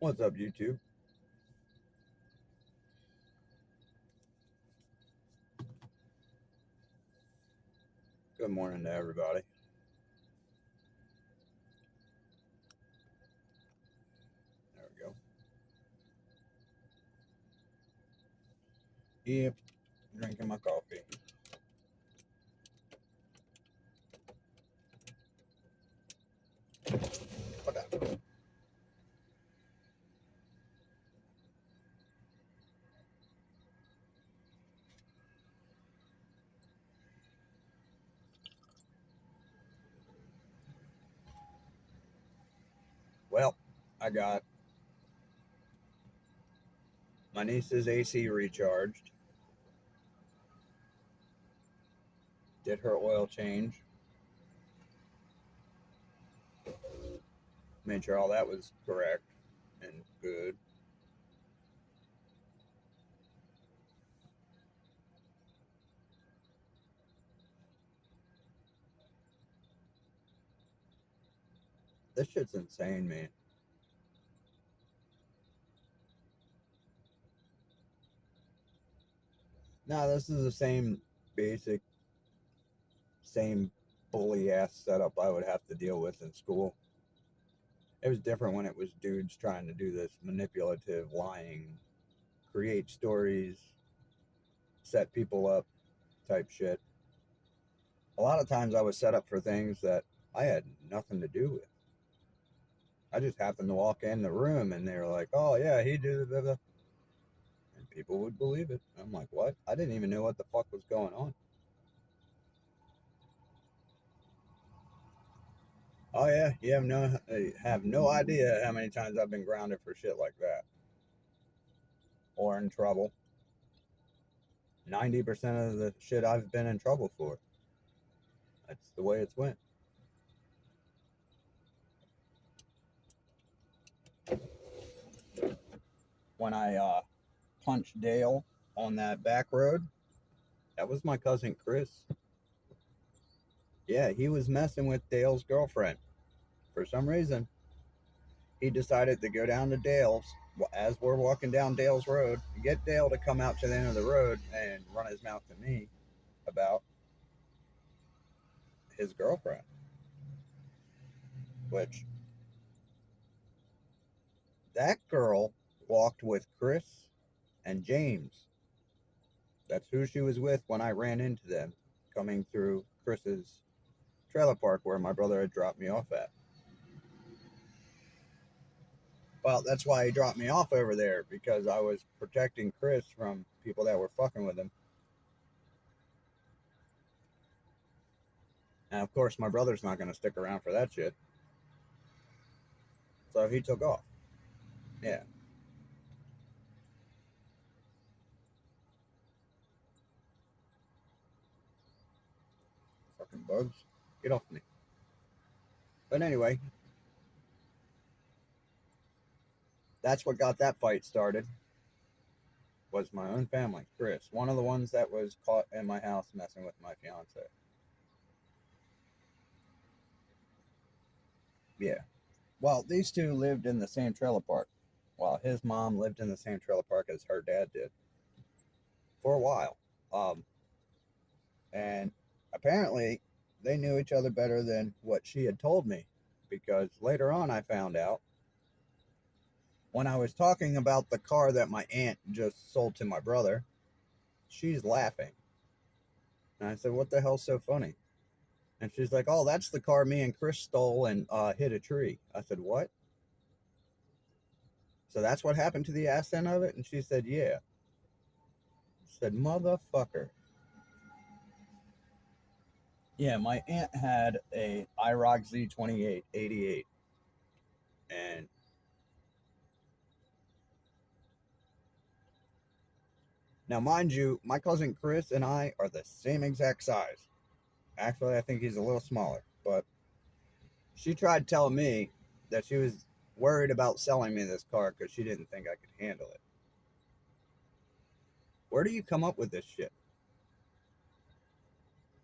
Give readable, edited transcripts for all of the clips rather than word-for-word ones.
What's up, YouTube? Good morning to everybody. There we go. Yep, drinking my coffee. What up? Well, I got my niece's AC recharged, did her oil change, made sure all that was correct and good. This shit's insane, man. No, this is the same basic, same bully ass setup I would have to deal with in school. It was different when it was dudes trying to do this manipulative, lying, create stories, set people up type shit. A lot of times I was set up for things that I had nothing to do with. I just happened to walk in the room and they were like, oh, yeah, he did it. And people would believe it. I'm like, what? I didn't even know what the fuck was going on. Oh, yeah, you have no idea how many times I've been grounded for shit like that or in trouble. 90% of the shit I've been in trouble for. That's the way it's went. When I punched Dale on that back road, that was my cousin Chris. Yeah, he was messing with Dale's girlfriend. For some reason, he decided to go down to Dale's as we're walking down Dale's road, get Dale to come out to the end of the road and run his mouth to me about his girlfriend. Which that girl walked with Chris and James. That's who she was with when I ran into them coming through Chris's trailer park where my brother had dropped me off at. Well, that's why he dropped me off over there, because I was protecting Chris from people that were fucking with him. And of course, my brother's not going to stick around for that shit. So he took off. Yeah. Fucking bugs. Get off me. But anyway, that's what got that fight started. Was my own family, Chris, one of the ones that was caught in my house messing with my fiance. Yeah. Well, these two lived in the same trailer park, while his mom lived in the same trailer park as her dad did for a while. Um, and apparently, they knew each other better than what she had told me, because later on I found out when I was talking about the car that my aunt just sold to my brother, she's laughing. And I said, what the hell's so funny? And she's like, oh, that's the car me and Chris stole and hit a tree. I said, what? So that's what happened to the ass end of it? And she said, yeah. I said, motherfucker. Yeah, my aunt had a IROC Z28 88. And now, mind you, my cousin Chris and I are the same exact size. Actually, I think he's a little smaller. But she tried telling me that she was worried about selling me this car because she didn't think I could handle it. Where do you come up with this shit?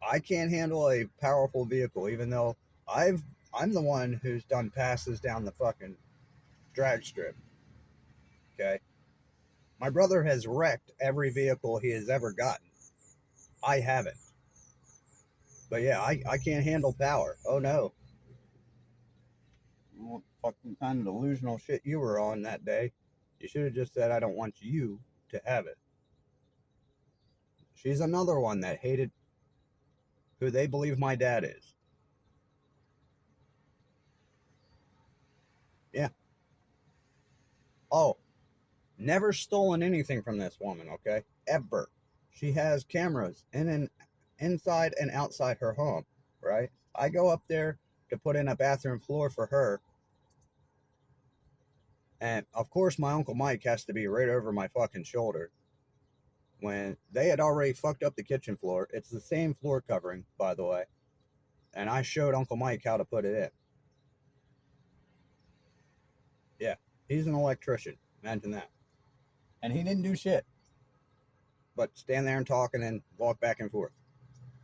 I can't handle a powerful vehicle, even though I'm the one who's done passes down the fucking drag strip. okay? My brother has wrecked every vehicle he has ever gotten. I haven't. But yeah, I can't handle power. Oh no. What fucking kind of delusional shit you were on that day. You should have just said, I don't want you to have it. She's another one that hated who they believe my dad is. Yeah. Oh, never stolen anything from this woman, okay? Ever. She has cameras inside and outside her home, right? I go up there to put in a bathroom floor for her, and of course my Uncle Mike has to be right over my fucking shoulder. When they had already fucked up the kitchen floor, it's the same floor covering, by the way, and I showed Uncle Mike how to put it in. Yeah, he's an electrician. Imagine that. And he didn't do shit but stand there and talk and then walk back and forth.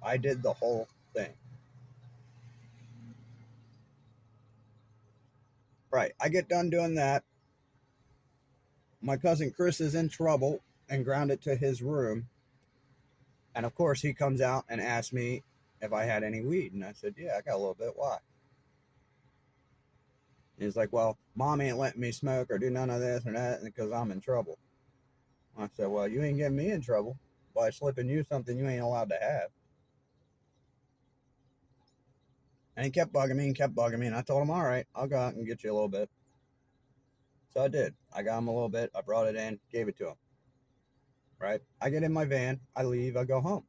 I did the whole thing. Right. I get done doing that. My cousin Chris is in trouble and grounded to his room. And of course, he comes out and asks me if I had any weed. And I said, yeah, I got a little bit. Why? And he's like, well, mom ain't letting me smoke or do none of this or that because I'm in trouble. I said, well, you ain't getting me in trouble by slipping you something you ain't allowed to have. And he kept bugging me and kept bugging me. And I told him, all right, I'll go out and get you a little bit. So I did. I got him a little bit. I brought it in, gave it to him. Right? I get in my van. I leave. I go home.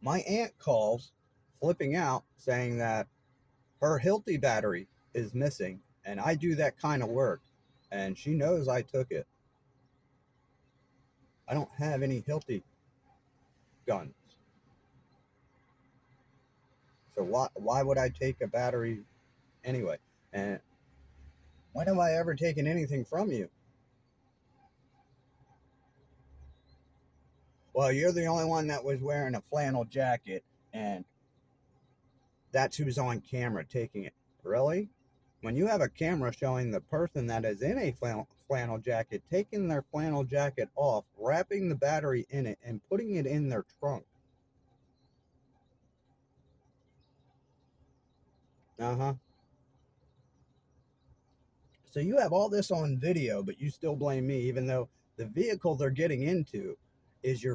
My aunt calls, flipping out, saying that her Hilti battery is missing. And I do that kind of work. And she knows I took it. I don't have any Hilti guns. So why would I take a battery anyway? And when have I ever taken anything from you? Well, you're the only one that was wearing a flannel jacket, and that's who's on camera taking it. Really? When you have a camera showing the person that is in a flannel jacket taking their flannel jacket off, wrapping the battery in it, and putting it in their trunk. Uh huh. So you have all this on video, but you still blame me, even though the vehicle they're getting into is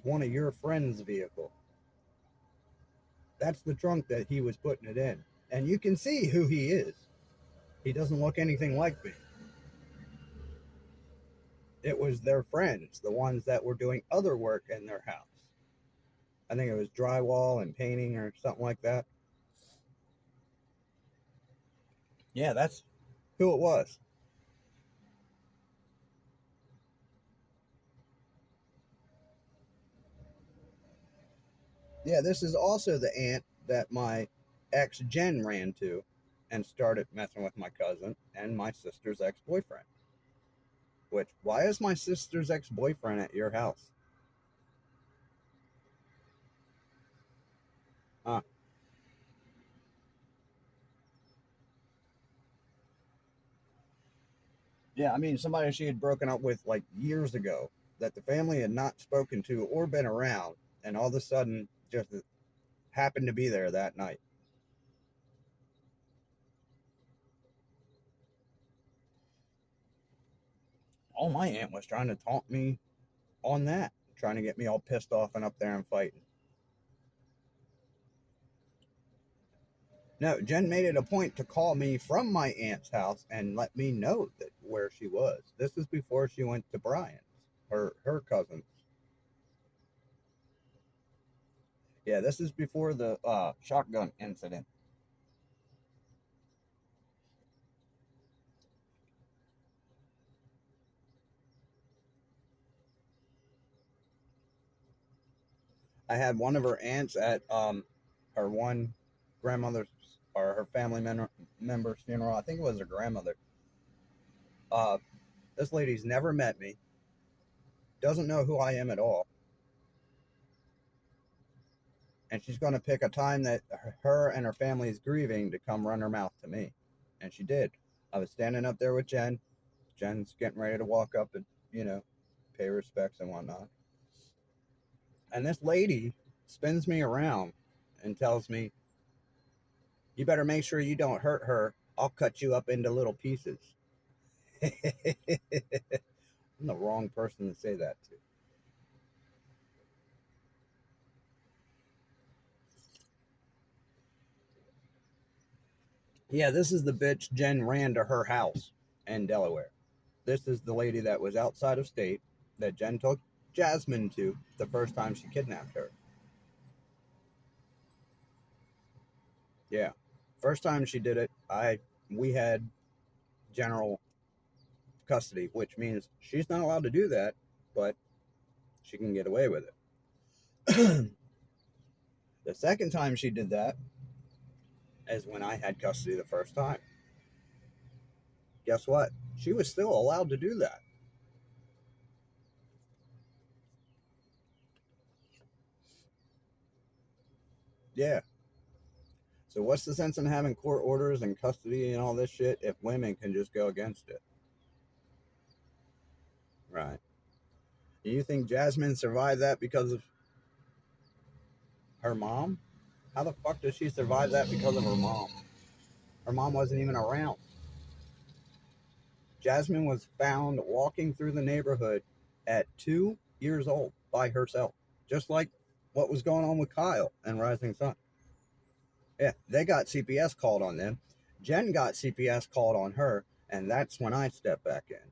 one of your friend's vehicle. That's the trunk that he was putting it in. And you can see who he is. He doesn't look anything like me. It was their friends, the ones that were doing other work in their house. I think it was drywall and painting or something like that. Yeah, that's who it was. Yeah, this is also the aunt that my ex Jen ran to and started messing with my cousin and my sister's ex boyfriend. Which, why is my sister's ex boyfriend at your house? Huh. Yeah, I mean, somebody she had broken up with like years ago that the family had not spoken to or been around, and all of a sudden just happened to be there that night. Oh, my aunt was trying to taunt me on that, trying to get me all pissed off and up there and fighting. No, Jen made it a point to call me from my aunt's house and let me know that where she was. This is before she went to Brian's, her cousin's. Yeah, this is before the shotgun incident. I had one of her aunts at her one grandmother's or her member's funeral. I think it was her grandmother. Uh, this lady's never met me, doesn't know who I am at all, and she's going to pick a time that her and her family is grieving to come run her mouth to me. And she did. I was standing up there with Jen. Jen's getting ready to walk up and, pay respects and whatnot. And this lady spins me around and tells me, "You better make sure you don't hurt her. I'll cut you up into little pieces." I'm the wrong person to say that to. Yeah, this is the bitch Jen ran to her house in Delaware. This is the lady that was outside of state that Jen took Jasmine to the first time she kidnapped her. Yeah. First time she did it, we had general custody, which means she's not allowed to do that, but she can get away with it. The second time she did that is when I had custody the first time. Guess what? She was still allowed to do that. Yeah. So what's the sense in having court orders and custody and all this shit if women can just go against it? Right. Do you think Jasmine survived that because of her mom? How the fuck does she survive that because of her mom? Her mom wasn't even around. Jasmine was found walking through the neighborhood at 2 years old by herself, just like what was going on with Kyle and Rising Sun. Yeah, they got CPS called on them. Jen got CPS called on her, and that's when I stepped back in.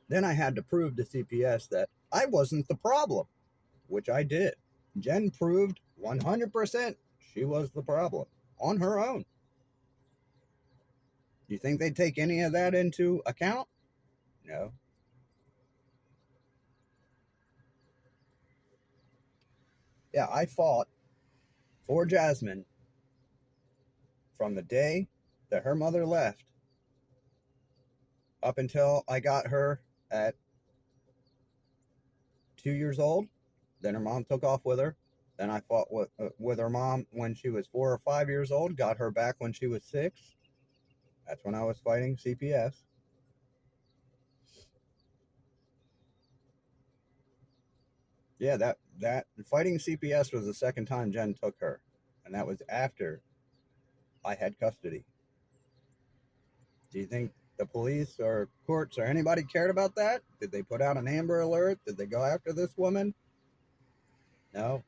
Then I had to prove to CPS that I wasn't the problem, which I did. Jen proved 100% she was the problem on her own. You think they'd take any of that into account? No. Yeah, I fought for Jasmine from the day that her mother left up until I got her at 2 years old. Then her mom took off with her. Then I fought with her mom when she was 4 or 5 years old, got her back when she was 6. That's when I was fighting CPS. Yeah, that fighting CPS was the second time Jen took her, and that was after I had custody. Do you think the police or courts or anybody cared about that? Did they put out an Amber Alert? Did they go after this woman? No.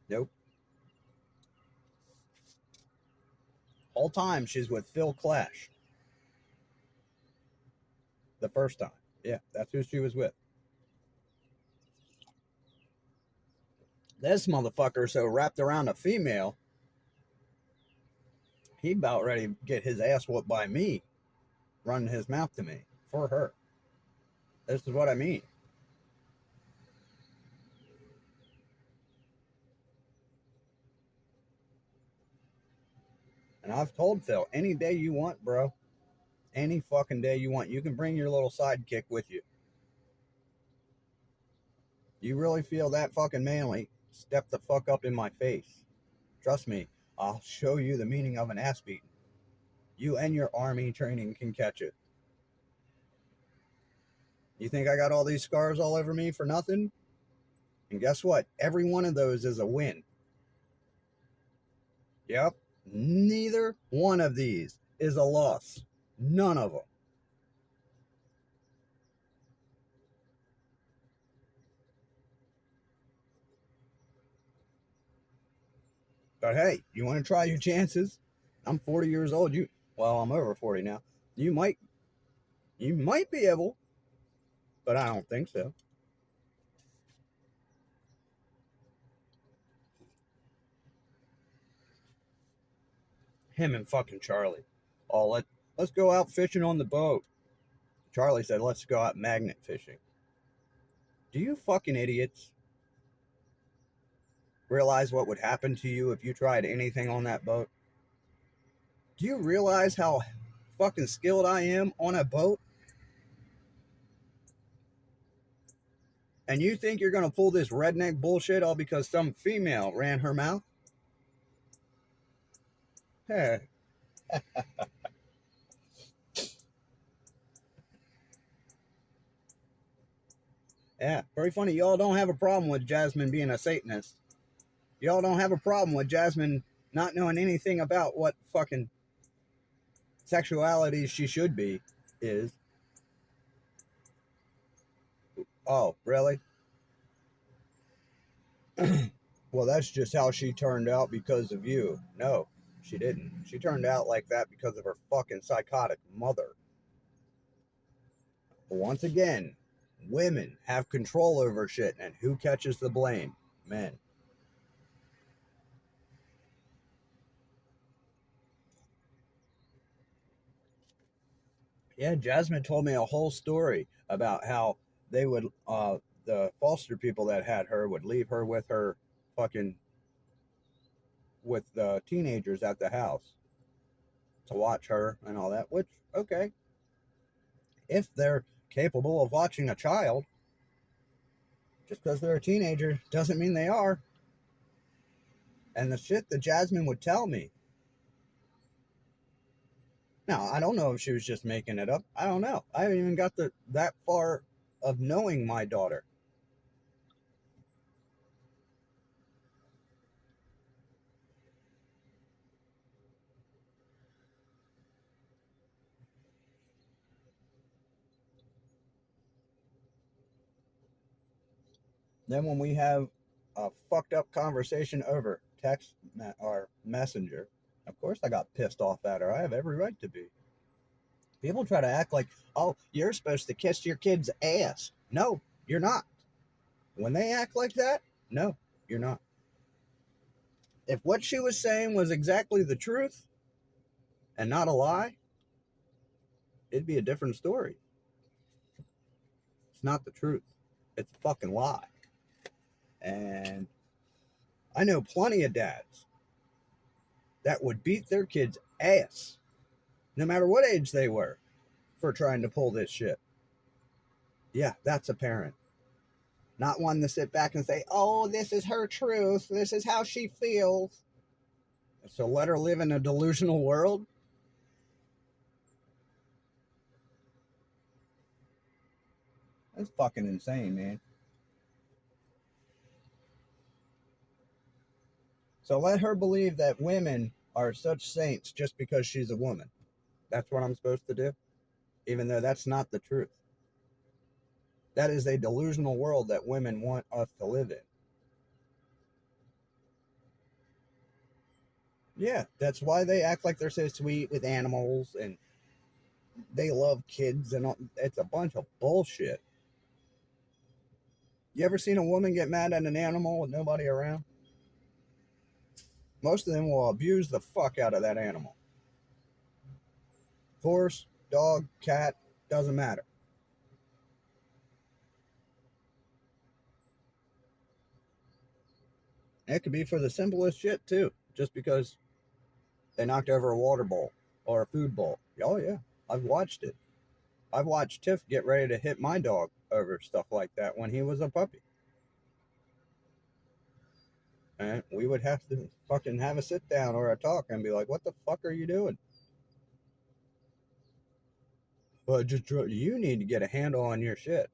Nope. Whole time she's with Phil Clash. The first time. Yeah, that's who she was with. This motherfucker so wrapped around a female, he about ready to get his ass whooped by me, running his mouth to me for her. This is what I mean. And I've told Phil, any day you want, bro, any fucking day you want, you can bring your little sidekick with you. You really feel that fucking manly? Step the fuck up in my face. Trust me, I'll show you the meaning of an ass beating. You and your army training can catch it. You think I got all these scars all over me for nothing? And guess what? Every one of those is a win. Yep. Neither one of these is a loss. None of them. But hey, you want to try your chances? I'm 40 years old. I'm over 40 now. You might you might be able, but I don't think so. Him and fucking Charlie. Oh, let's go out fishing on the boat. Charlie said, let's go out magnet fishing. Do you fucking idiots realize what would happen to you if you tried anything on that boat? Do you realize how fucking skilled I am on a boat? And you think you're gonna pull this redneck bullshit all because some female ran her mouth? Hey, Yeah, pretty funny. Y'all don't have a problem with Jasmine being a Satanist. Y'all don't have a problem with Jasmine not knowing anything about what fucking sexuality she should be is. Oh, really? Well, that's just how she turned out because of you. No, she didn't. She turned out like that because of her fucking psychotic mother. Once again, women have control over shit, and who catches the blame? Men. Yeah, Jasmine told me a whole story about how they would, the foster people that had her would leave her with her fucking, with the teenagers at the house to watch her and all that, which, okay, if they're capable of watching a child, just because they're a teenager doesn't mean they are. And the shit that Jasmine would tell me. Now, I don't know if she was just making it up. I don't know. I haven't even got that far of knowing my daughter. Then when we have a fucked up conversation over text or messenger, of course I got pissed off at her. I have every right to be. People try to act like, oh, you're supposed to kiss your kid's ass. No, you're not. When they act like that, no, you're not. If what she was saying was exactly the truth and not a lie, it'd be a different story. It's not the truth. It's a fucking lie. And I know plenty of dads that would beat their kids' ass, no matter what age they were, for trying to pull this shit. Yeah, that's a parent. Not one to sit back and say, oh, this is her truth. This is how she feels. So let her live in a delusional world. That's fucking insane, man. So let her believe that women are such saints just because she's a woman. That's what I'm supposed to do, even though that's not the truth. That is a delusional world that women want us to live in. Yeah, that's why they act like they're so sweet with animals and they love kids and all. It's a bunch of bullshit. You ever seen a woman get mad at an animal with nobody around? Most of them will abuse the fuck out of that animal. Horse, dog, cat, doesn't matter. It could be for the simplest shit too, just because they knocked over a water bowl or a food bowl. Oh yeah, I've watched it. I've watched Tiff get ready to hit my dog over stuff like that when he was a puppy. And we would have to fucking have a sit down or a talk and be like, what the fuck are you doing? But just you need to get a handle on your shit.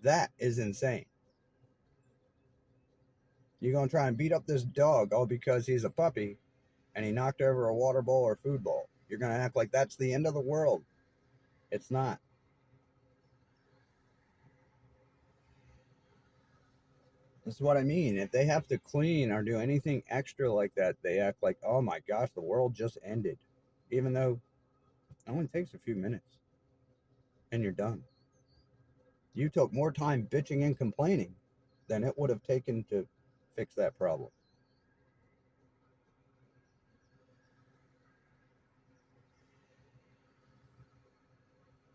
That is insane. You're gonna try and beat up this dog all because he's a puppy and he knocked over a water bowl or food bowl. You're gonna act like that's the end of the world. It's not. This is what I mean. If they have to clean or do anything extra like that, they act like, oh my gosh, the world just ended. Even though it only takes a few minutes and you're done. You took more time bitching and complaining than it would have taken to fix that problem.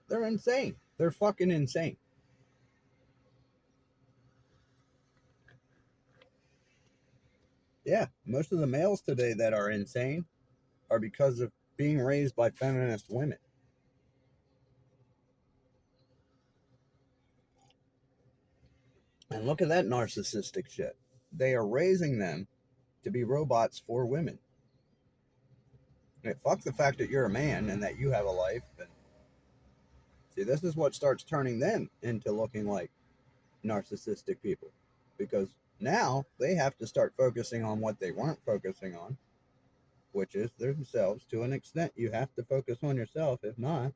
They're insane. They're fucking insane. Yeah, most of the males today that are insane are because of being raised by feminist women. And look at that narcissistic shit. They are raising them to be robots for women. And fuck the fact that you're a man and that you have a life. And See, this is what starts turning them into looking like narcissistic people, because now they have to start focusing on what they weren't focusing on, which is themselves. To an extent, you have to focus on yourself. If not,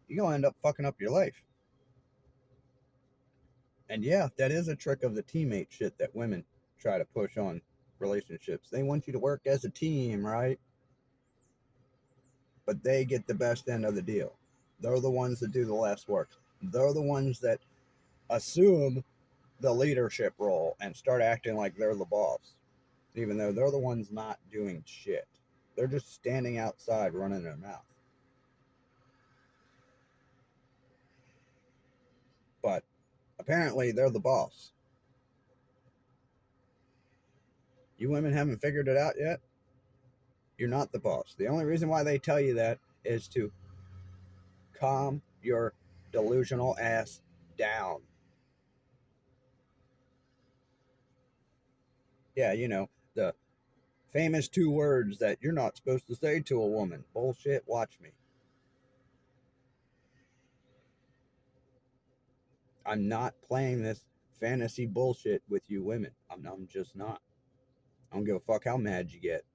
you're going to end up fucking up your life. And yeah, that is a trick of the teammate shit that women try to push on relationships. They want you to work as a team, right? But they get the best end of the deal. They're the ones that do the less work. They're the ones that assume the leadership role and start acting like they're the boss, even though they're the ones not doing shit. They're just standing outside running their mouth. But apparently they're the boss. You women haven't figured it out yet? You're not the boss. The only reason why they tell you that is to calm your delusional ass down. Yeah, you know, the famous 2 words that you're not supposed to say to a woman. Bullshit, watch me. I'm not playing this fantasy bullshit with you women. I'm just not. I don't give a fuck how mad you get.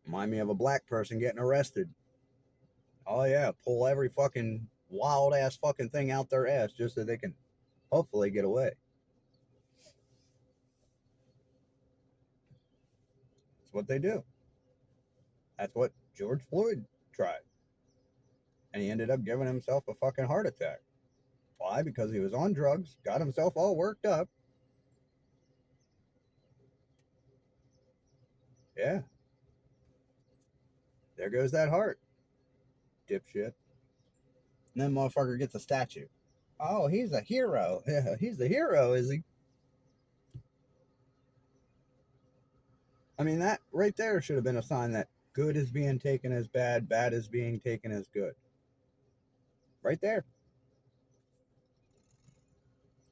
Remind me of a black person getting arrested. Oh yeah, pull every fucking wild ass fucking thing out their ass just so they can hopefully get away. That's what they do. That's what George Floyd tried. And he ended up giving himself a fucking heart attack. Why? Because he was on drugs, got himself all worked up. Yeah, there goes that heart, dipshit. And then motherfucker gets a statue. Oh, he's a hero. Yeah, he's the hero, is he? I mean, that right there should have been a sign that good is being taken as bad, bad is being taken as good. Right there.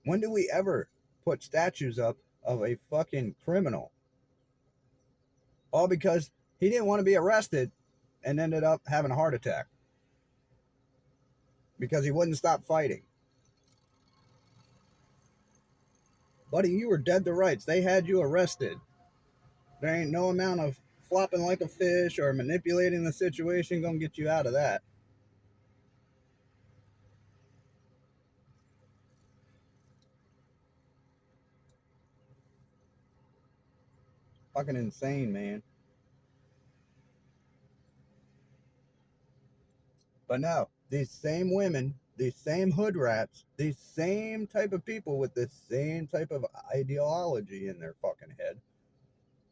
When do we ever put statues up of a fucking criminal? All because he didn't want to be arrested and ended up having a heart attack because he wouldn't stop fighting. Buddy, you were dead to rights. They had you arrested. There ain't no amount of flopping like a fish or manipulating the situation gonna get you out of that. Fucking insane, man. But no, these same women, these same hood rats, these same type of people with this same type of ideology in their fucking head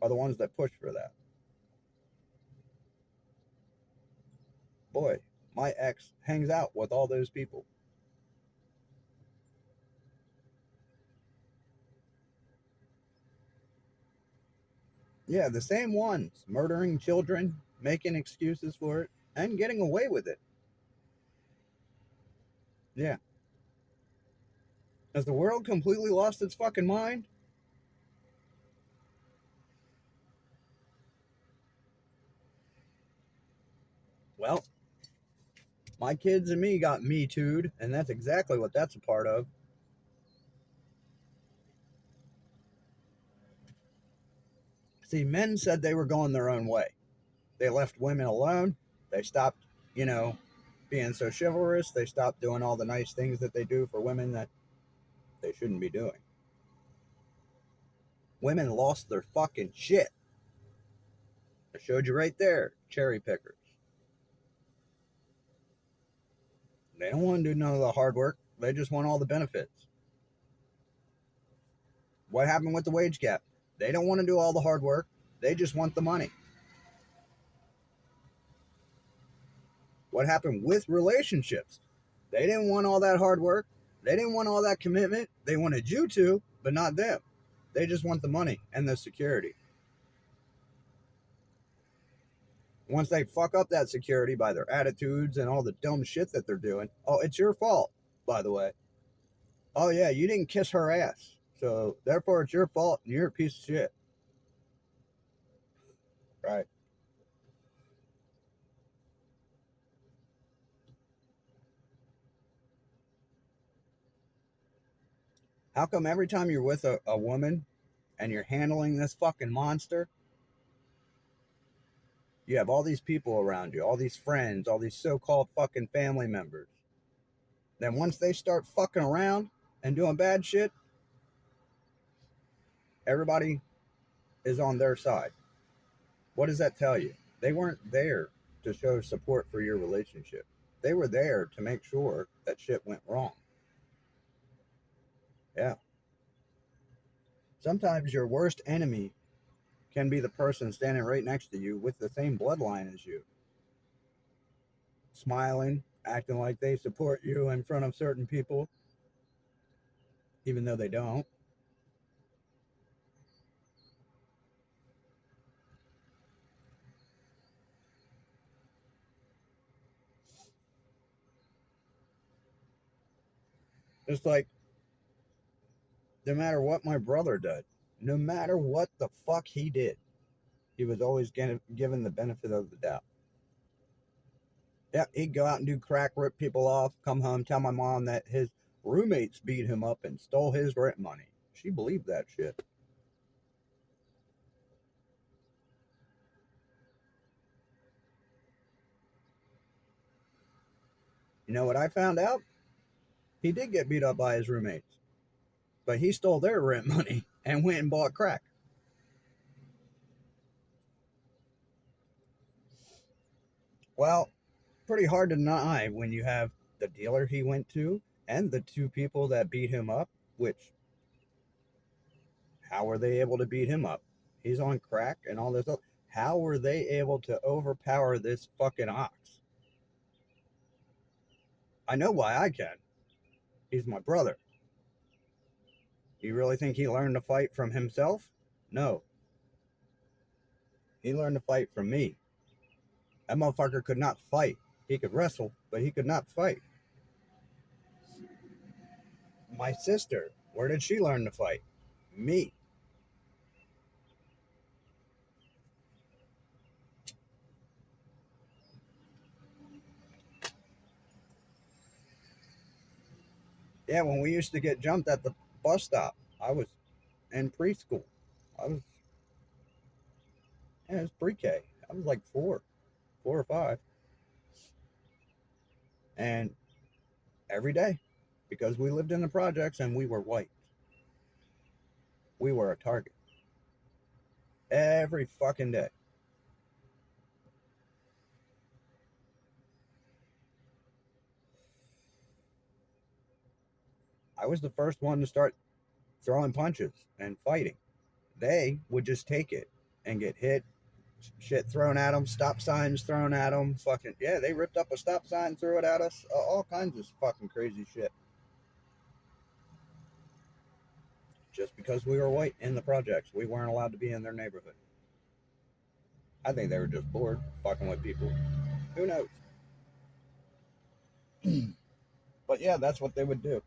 are the ones that push for that. Boy, my ex hangs out with all those people. Yeah, the same ones murdering children, making excuses for it, and getting away with it. Yeah. Has the world completely lost its fucking mind? Well, my kids and me got me too'd, and that's exactly what that's a part of. See, men said they were going their own way. They left women alone. They stopped, you know, being so chivalrous. They stopped doing all the nice things that they do for women that they shouldn't be doing. Women lost their fucking shit. I showed you right there, cherry pickers. They don't want to do none of the hard work. They just want all the benefits. What happened with the wage gap? They don't want to do all the hard work. They just want the money. What happened with relationships? They didn't want all that hard work. They didn't want all that commitment. They wanted you to, but not them. They just want the money and the security. Once they fuck up that security by their attitudes and all the dumb shit that they're doing, oh, it's your fault, by the way. Oh, yeah, you didn't kiss her ass. So, therefore, it's your fault and you're a piece of shit. Right. How come every time you're with a woman and you're handling this fucking monster, you have all these people around you, all these friends, all these so-called fucking family members. Then once they start fucking around and doing bad shit, everybody is on their side. What does that tell you? They weren't there to show support for your relationship. They were there to make sure that shit went wrong. Yeah. Sometimes your worst enemy can be the person standing right next to you with the same bloodline as you, smiling, acting like they support you in front of certain people, even though they don't. It's like, no matter what my brother did, no matter what the fuck he did, he was always given the benefit of the doubt. Yeah, he'd go out and do crack, rip people off, come home, tell my mom that his roommates beat him up and stole his rent money. She believed that shit. You know what I found out? He did get beat up by his roommates, but he stole their rent money and went and bought crack. Well, pretty hard to deny when you have the dealer he went to and the two people that beat him up, which, how were they able to beat him up? He's on crack and all this. How were they able to overpower this fucking ox? I know why I can. He's my brother. You really think he learned to fight from himself? No. He learned to fight from me. That motherfucker could not fight. He could wrestle, but he could not fight. My sister, where did she learn to fight? Me. Yeah, when we used to get jumped at the bus stop, I was in preschool. I was, yeah, it was pre-K. I was like 4 or 5. And every day, because we lived in the projects and we were white, we were a target. Every fucking day. I was the first one to start throwing punches and fighting. They would just take it and get hit, shit thrown at them, stop signs thrown at them. Fucking, yeah, they ripped up a stop sign, threw it at us, all kinds of fucking crazy shit. Just because we were white in the projects, we weren't allowed to be in their neighborhood. I think they were just bored fucking with people. Who knows? But yeah, that's what they would do.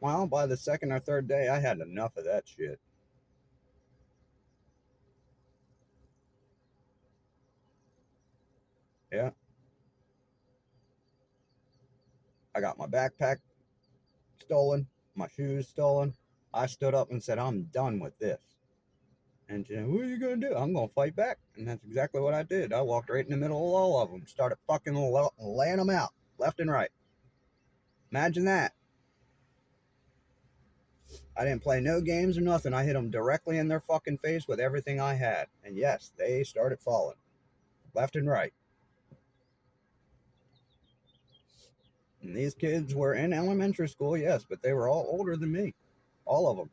Well, by the second or third day, I had enough of that shit. Yeah, I got my backpack stolen, my shoes stolen. I stood up and said, I'm done with this. And she said, what are you going to do? I'm going to fight back. And that's exactly what I did. I walked right in the middle of all of them, started fucking laying them out left and right. Imagine that. I didn't play no games or nothing. I hit them directly in their fucking face with everything I had. And yes, they started falling left and right. And these kids were in elementary school, yes, but they were all older than me. All of them.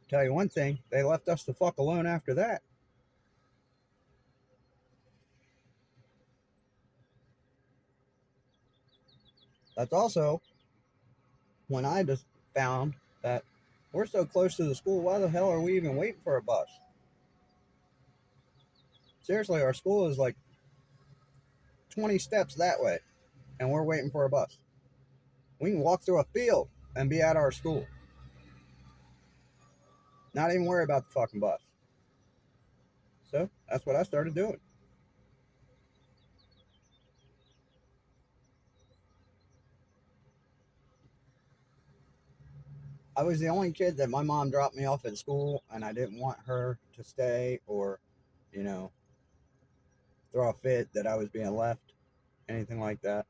Tell you one thing, they left us the fuck alone after that. That's also when I just found that we're so close to the school. Why the hell are we even waiting for a bus? Seriously, our school is like 20 steps that way, and we're waiting for a bus. We can walk through a field and be at our school. Not even worry about the fucking bus. So that's what I started doing. I was the only kid that my mom dropped me off at school, and I didn't want her to stay or, you know, throw a fit that I was being left, anything like that.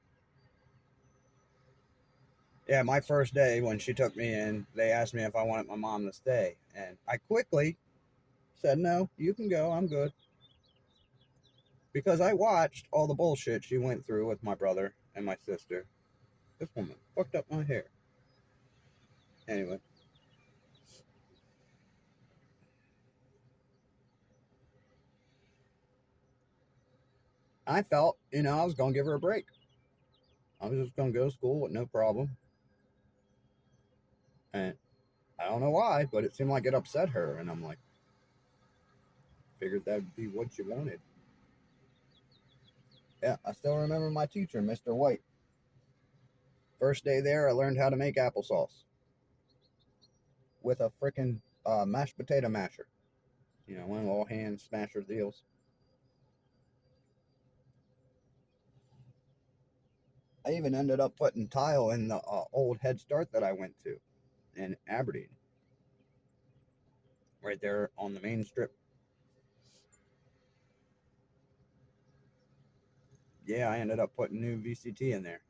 Yeah, my first day when she took me in, they asked me if I wanted my mom to stay, and I quickly said, no, you can go, I'm good. Because I watched all the bullshit she went through with my brother and my sister. This woman fucked up my hair. Anyway, I felt, I was going to give her a break. I was just going to go to school with no problem. And I don't know why, but it seemed like it upset her. And I'm like, figured that'd be what you wanted. Yeah, I still remember my teacher, Mr. White. First day there, I learned how to make applesauce with a freaking mashed potato masher. One of the little hand smasher deals. I even ended up putting tile in the old Head Start that I went to in Aberdeen, right there on the main strip. Yeah, I ended up putting new VCT in there.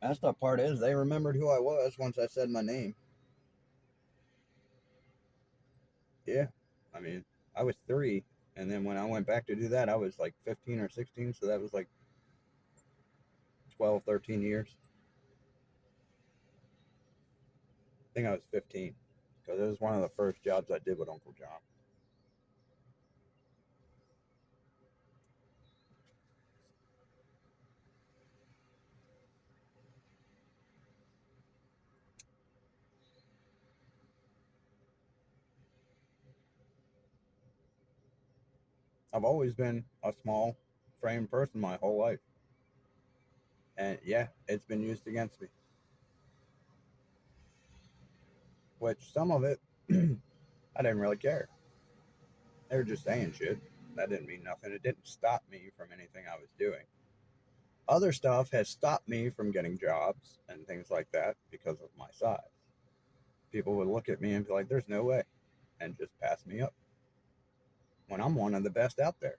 That's the part is they remembered who I was once I said my name. Yeah, I mean, I was 3, and then when I went back to do that, I was like 15 or 16, so that was like 12, 13 years. I think I was 15 because it was one of the first jobs I did with Uncle John. I've always been a small frame person my whole life. And yeah, it's been used against me. Which some of it, I didn't really care. They were just saying shit. That didn't mean nothing. It didn't stop me from anything I was doing. Other stuff has stopped me from getting jobs and things like that because of my size. People would look at me and be like, there's no way, and just pass me up when I'm one of the best out there.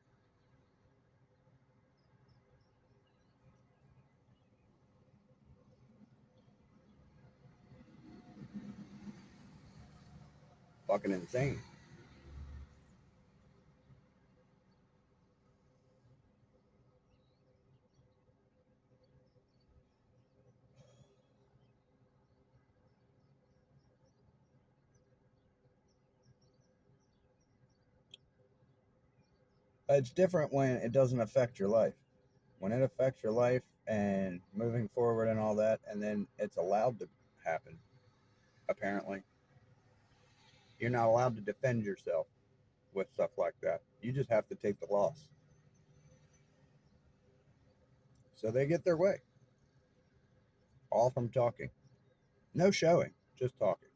Fucking insane. It's different when it doesn't affect your life. When it affects your life and moving forward and all that, and then it's allowed to happen, apparently. You're not allowed to defend yourself with stuff like that. You just have to take the loss. So they get their way, all from talking. No showing, just talking.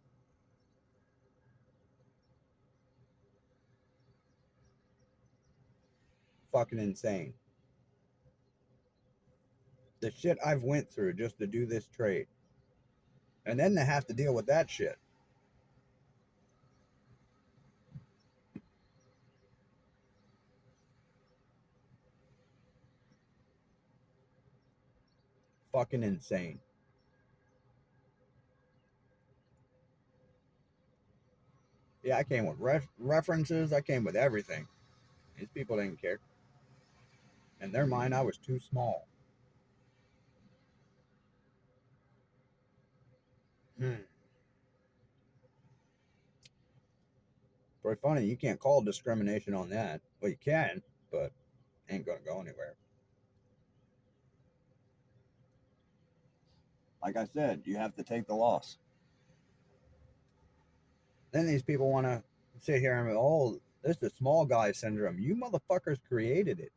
Fucking insane. The shit I've went through just to do this trade. And then to have to deal with that shit. Fucking insane. Yeah, I came with references. I came with everything. These people didn't care. In their mind, I was too small. Hmm. Pretty funny. You can't call discrimination on that. Well, you can, but ain't gonna go anywhere. Like I said, you have to take the loss. Then these people want to sit here and oh, this is small guy syndrome. You motherfuckers created it,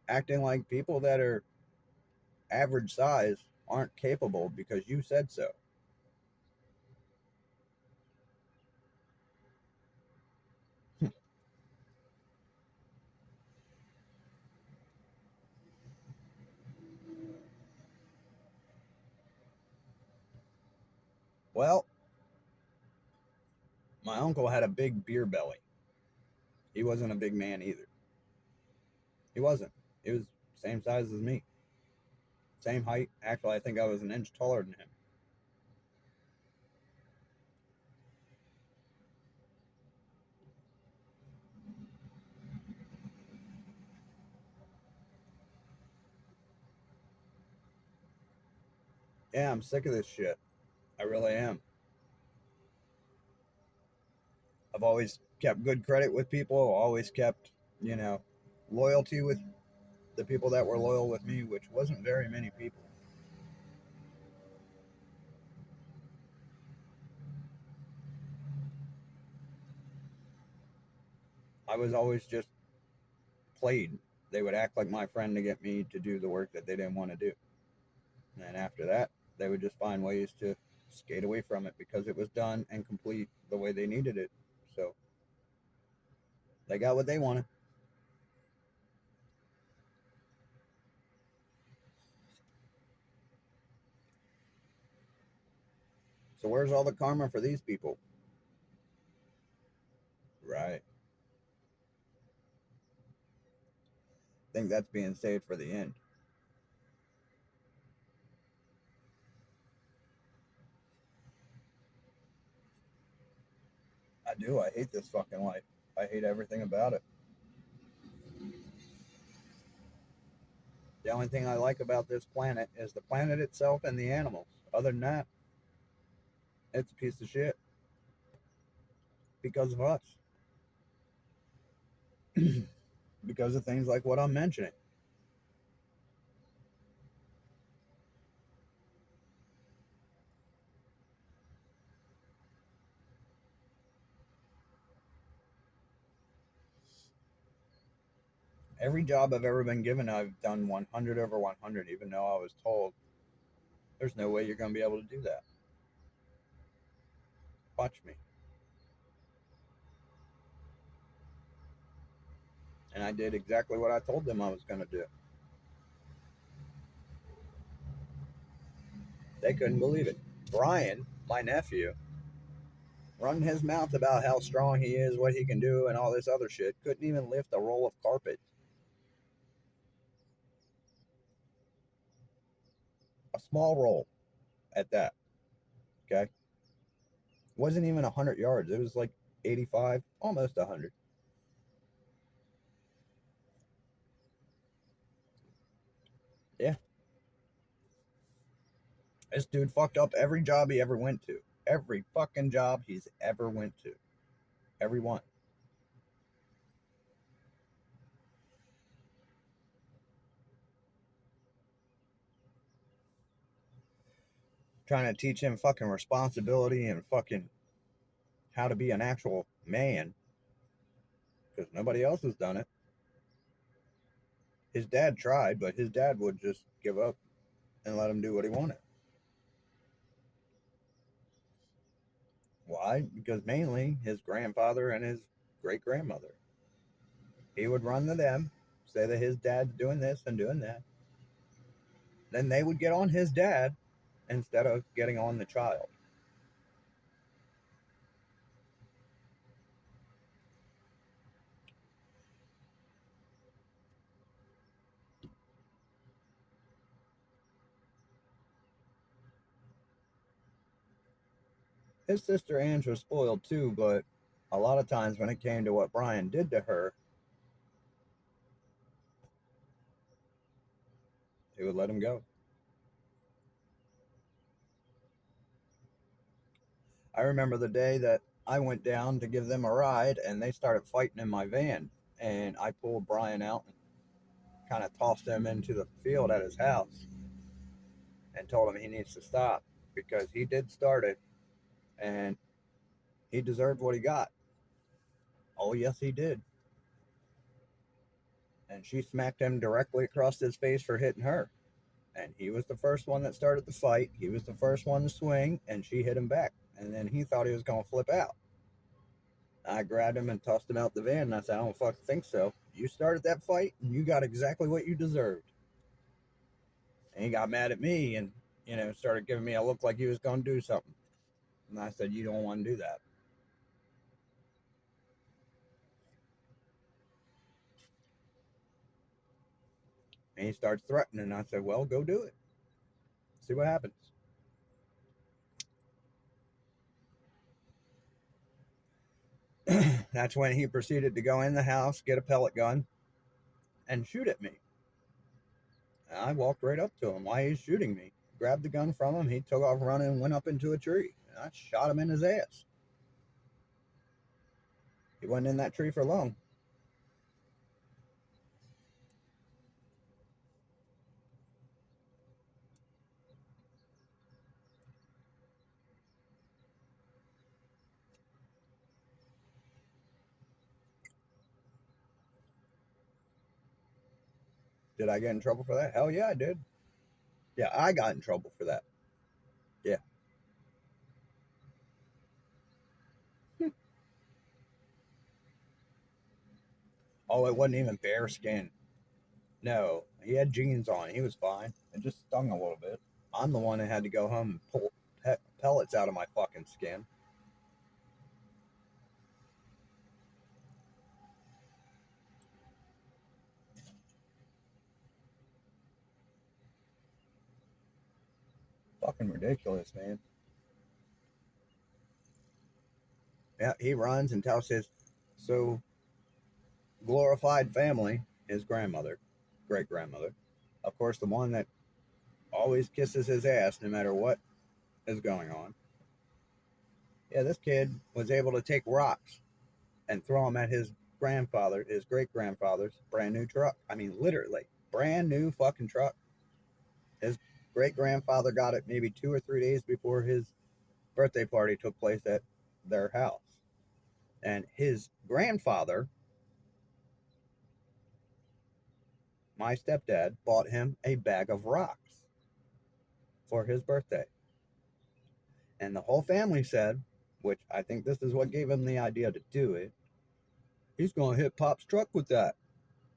acting like people that are average size aren't capable because you said so. Well, my uncle had a big beer belly. He wasn't a big man either. He wasn't. He was same size as me, same height. Actually, I think I was an inch taller than him. Yeah, I'm sick of this shit. I really am. I've always kept good credit with people, always kept, you know, loyalty with the people that were loyal with me, which wasn't very many people. I was always just played. They would act like my friend to get me to do the work that they didn't want to do. And then after that, they would just find ways to skate away from it because it was done and complete the way they needed it. So they got what they wanted. So where's all the karma for these people? Right. I think that's being saved for the end. I do. I hate this fucking life. I hate everything about it. The only thing I like about this planet is the planet itself and the animals. Other than that, it's a piece of shit because of us. Because of things like what I'm mentioning. Every job I've ever been given, I've done 100 over 100, even though I was told there's no way you're going to be able to do that. Watch me. And I did exactly what I told them I was going to do. They couldn't believe it. Brian, my nephew, running his mouth about how strong he is, what he can do, and all this other shit, couldn't even lift a roll of carpet. A small roll at that. Okay. Wasn't even 100 yards. It was like 85, almost 100. Yeah. This dude fucked up every job he ever went to. Every fucking job he's ever went to. Every one. Trying to teach him fucking responsibility and fucking how to be an actual man because nobody else has done it. His dad tried, but his dad would just give up and let him do what he wanted. Why? Because mainly his grandfather and his great grandmother. He would run to them, say that his dad's doing this and doing that. Then they would get on his dad instead of getting on the child. His sister Ange was spoiled too, but a lot of times when it came to what Brian did to her, he would let him go. I remember the day that I went down to give them a ride and they started fighting in my van. And I pulled Brian out and kind of tossed him into the field at his house and told him he needs to stop because he did start it and he deserved what he got. Oh, yes, he did. And she smacked him directly across his face for hitting her. And he was the first one that started the fight. He was the first one to swing, and she hit him back. And then he thought he was going to flip out. I grabbed him and tossed him out the van, and I said, I don't fucking think so. You started that fight, and you got exactly what you deserved. And he got mad at me and, started giving me a look like he was going to do something. And I said, you don't want to do that. And he starts threatening. I said, well, go do it. See what happens. That's when he proceeded to go in the house, get a pellet gun, and shoot at me. And I walked right up to him. Why he's shooting me? Grabbed the gun from him. He took off running and went up into a tree. And I shot him in his ass. He wasn't in that tree for long. Did I get in trouble for that? Hell yeah, I did. Yeah, I got in trouble for that. Yeah. Oh, it wasn't even bare skin. No, he had jeans on. He was fine. It just stung a little bit. I'm the one that had to go home and pull pellets out of my fucking skin. Fucking ridiculous, man. Yeah, he runs and tells his so glorified family, his grandmother, great grandmother, of course, the one that always kisses his ass no matter what is going on. Yeah, this kid was able to take rocks and throw them at his grandfather, his great grandfather's brand new truck. I mean, literally, brand new fucking truck. His great grandfather got it maybe 2 or 3 days before his birthday party took place at their house. And his grandfather, my stepdad, bought him a bag of rocks for his birthday. And the whole family said, which I think this is what gave him the idea to do it, he's going to hit Pop's truck with that.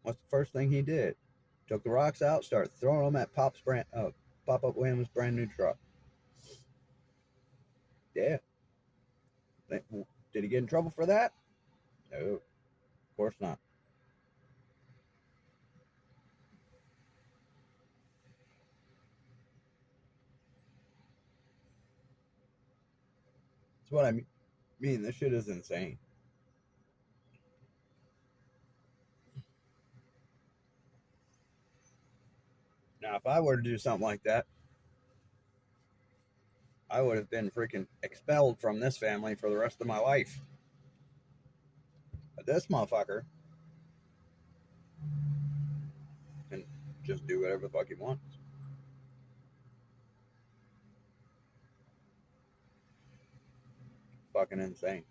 What's the first thing he did? Took the rocks out, started throwing them at Pop Up Williams' brand new truck. Yeah. Did he get in trouble for that? No, of course not. That's what I mean. This shit is insane. Now, if I were to do something like that, I would have been freaking expelled from this family for the rest of my life. But this motherfucker can just do whatever the fuck he wants. Fucking insane.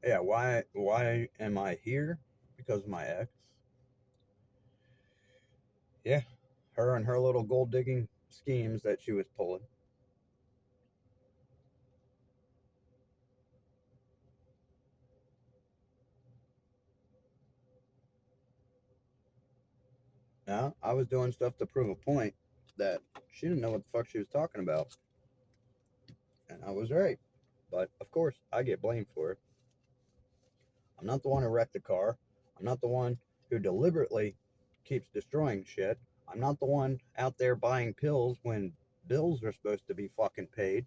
Yeah, why am I here? Because of my ex. Yeah, her and her little gold digging schemes that she was pulling. Now, I was doing stuff to prove a point that she didn't know what the fuck she was talking about. And I was right. But of course, I get blamed for it. I'm not the one who wrecked the car. I'm not the one who deliberately keeps destroying shit. I'm not the one out there buying pills when bills are supposed to be fucking paid.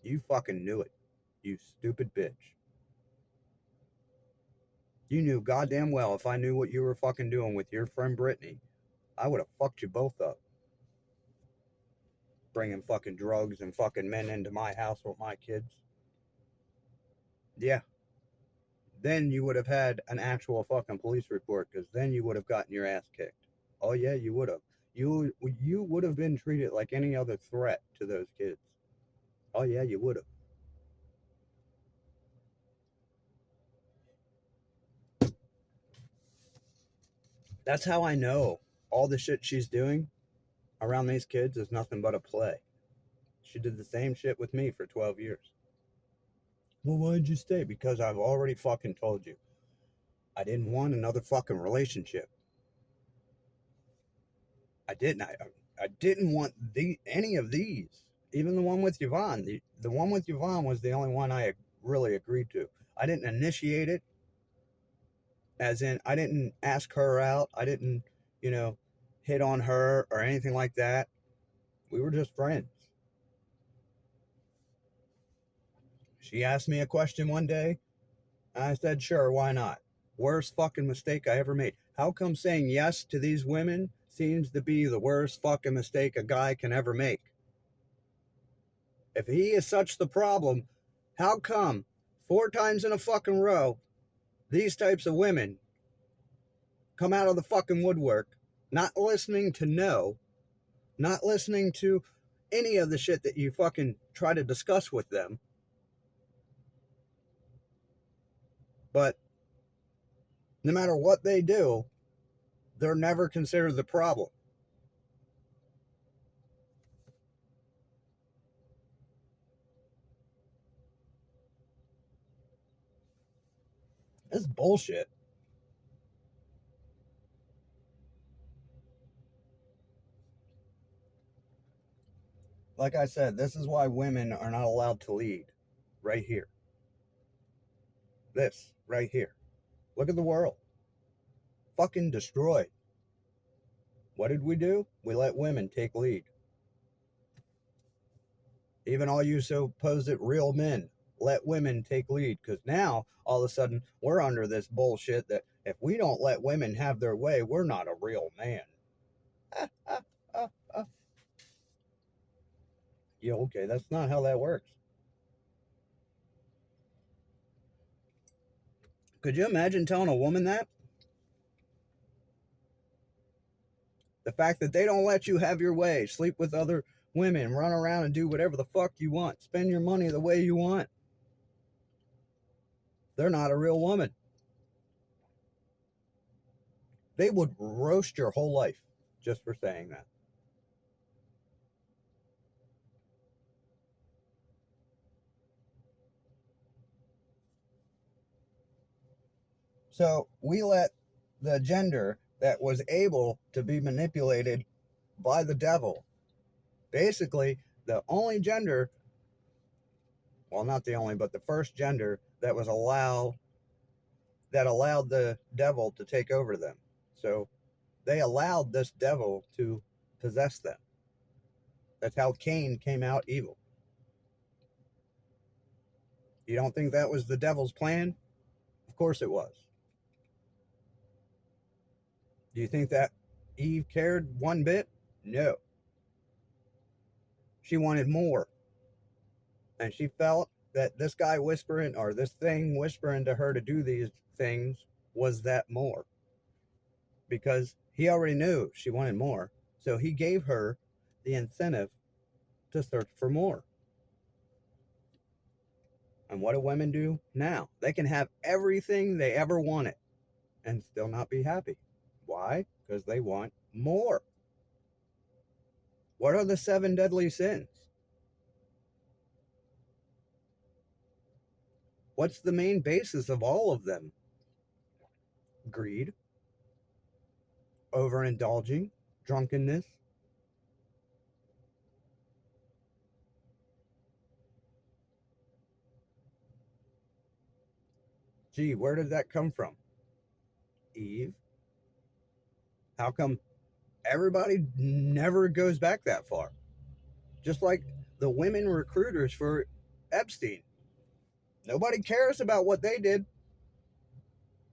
You fucking knew it. You stupid bitch. You knew goddamn well if I knew what you were fucking doing with your friend Brittany, I would have fucked you both up. Bringing fucking drugs and fucking men into my house with my kids. Yeah. Then you would have had an actual fucking police report because then you would have gotten your ass kicked. Oh yeah, you would have. You would have been treated like any other threat to those kids. Oh yeah, you would have. That's how I know all the shit she's doing around these kids is nothing but a play. She did the same shit with me for 12 years. Well, why'd you stay? Because I've already fucking told you. I didn't want another fucking relationship. I didn't. I didn't want any of these. Even the one with Yvonne. The one with Yvonne was the only one I really agreed to. I didn't initiate it, as in, I didn't ask her out. I didn't, you know, hit on her or anything like that. We were just friends. She asked me a question one day. I said, sure, why not? Worst fucking mistake I ever made. How come saying yes to these women seems to be the worst fucking mistake a guy can ever make? If he is such the problem, how come 4 times in a fucking row these types of women come out of the fucking woodwork, not listening to no, not listening to any of the shit that you fucking try to discuss with them, but no matter what they do, they're never considered the problem. It's bullshit. Like I said, this is why women are not allowed to lead. Right here. This, right here. Look at the world. Fucking destroyed. What did we do? We let women take lead. Even all you supposed real men, let women take lead. Because now, all of a sudden, we're under this bullshit that if we don't let women have their way, we're not a real man. Ah, ah, ah, ah. Yeah, okay, that's not how that works. Could you imagine telling a woman that? The fact that they don't let you have your way, sleep with other women, run around and do whatever the fuck you want, spend your money the way you want. They're not a real woman. They would roast your whole life just for saying that. So we let the gender that was able to be manipulated by the devil, basically the only gender, well, not the only, but the first gender that was allowed the devil to take over them. So they allowed this devil to possess them. That's how Cain came out evil. You don't think that was the devil's plan? Of course it was. Do you think that Eve cared one bit? No. She wanted more. And she felt that this guy whispering, or this thing whispering to her to do these things, was that more. Because he already knew she wanted more. So he gave her the incentive to search for more. And what do women do now? They can have everything they ever wanted and still not be happy. Why? Because they want more. What are the 7 deadly sins? What's the main basis of all of them? Greed, overindulging, drunkenness. Gee, where did that come from? Eve. How come everybody never goes back that far? Just like the women recruiters for Epstein. Nobody cares about what they did.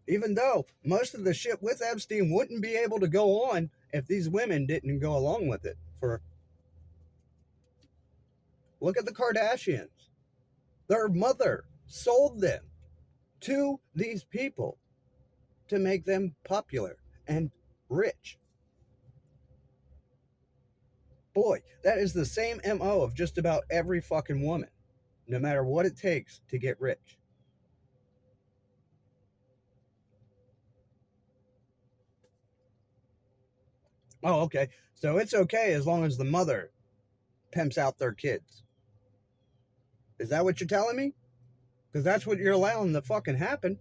Even though most of the shit with Epstein wouldn't be able to go on if these women didn't go along with it. For look at the Kardashians. Their mother sold them to these people to make them popular and rich. Boy, that is the same MO of just about every fucking woman, no matter what it takes to get rich. Oh, okay. So it's okay as long as the mother pimps out their kids. Is that what you're telling me? Because that's what you're allowing to fucking happen.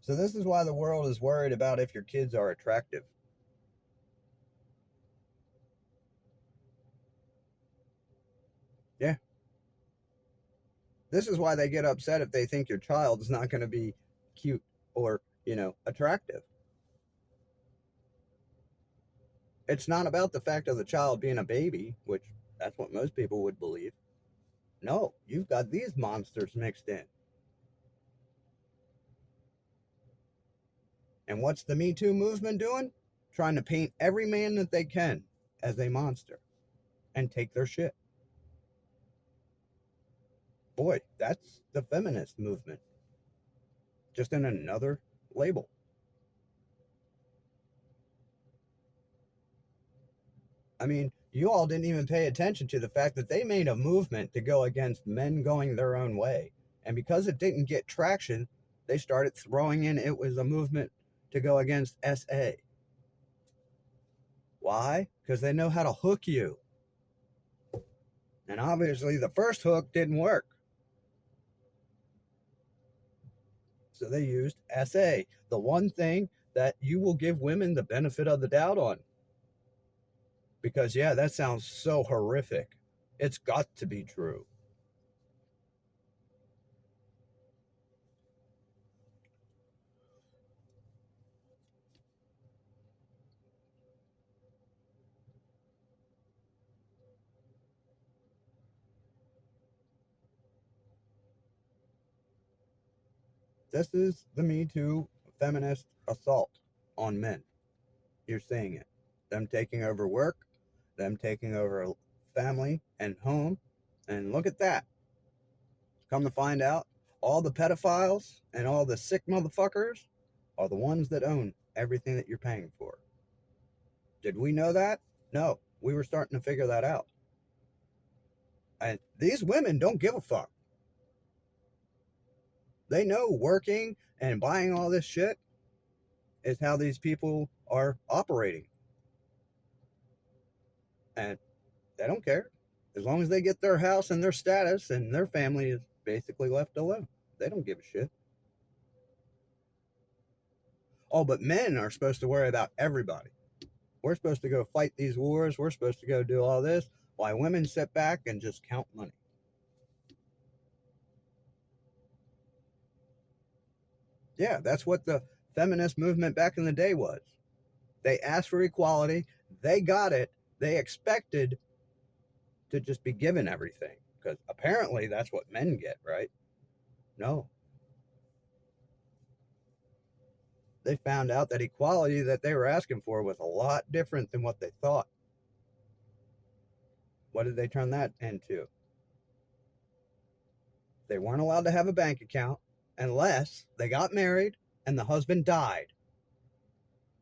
So this is why the world is worried about if your kids are attractive. Yeah. This is why they get upset if they think your child is not going to be cute or, attractive. It's not about the fact of the child being a baby, which that's what most people would believe. No, you've got these monsters mixed in. And what's the Me Too movement doing? Trying to paint every man that they can as a monster and take their shit. Boy, that's the feminist movement, just in another label. I mean, you all didn't even pay attention to the fact that they made a movement to go against men going their own way. And because it didn't get traction, they started throwing in it was a movement to go against SA. Why? Because they know how to hook you. And obviously, the first hook didn't work. So they used SA, the one thing that you will give women the benefit of the doubt on. Because, yeah, that sounds so horrific. It's got to be true. This is the Me Too feminist assault on men. You're seeing it. Them taking over work, them taking over family and home. And look at that. Come to find out, all the pedophiles and all the sick motherfuckers are the ones that own everything that you're paying for. Did we know that? No. We were starting to figure that out. And these women don't give a fuck. They know working and buying all this shit is how these people are operating. And they don't care. As long as they get their house and their status and their family is basically left alone. They don't give a shit. Oh, but men are supposed to worry about everybody. We're supposed to go fight these wars. We're supposed to go do all this while women sit back and just count money. Yeah, that's what the feminist movement back in the day was. They asked for equality. They got it. They expected to just be given everything because apparently that's what men get, right? No. They found out that equality that they were asking for was a lot different than what they thought. What did they turn that into? They weren't allowed to have a bank account unless they got married and the husband died.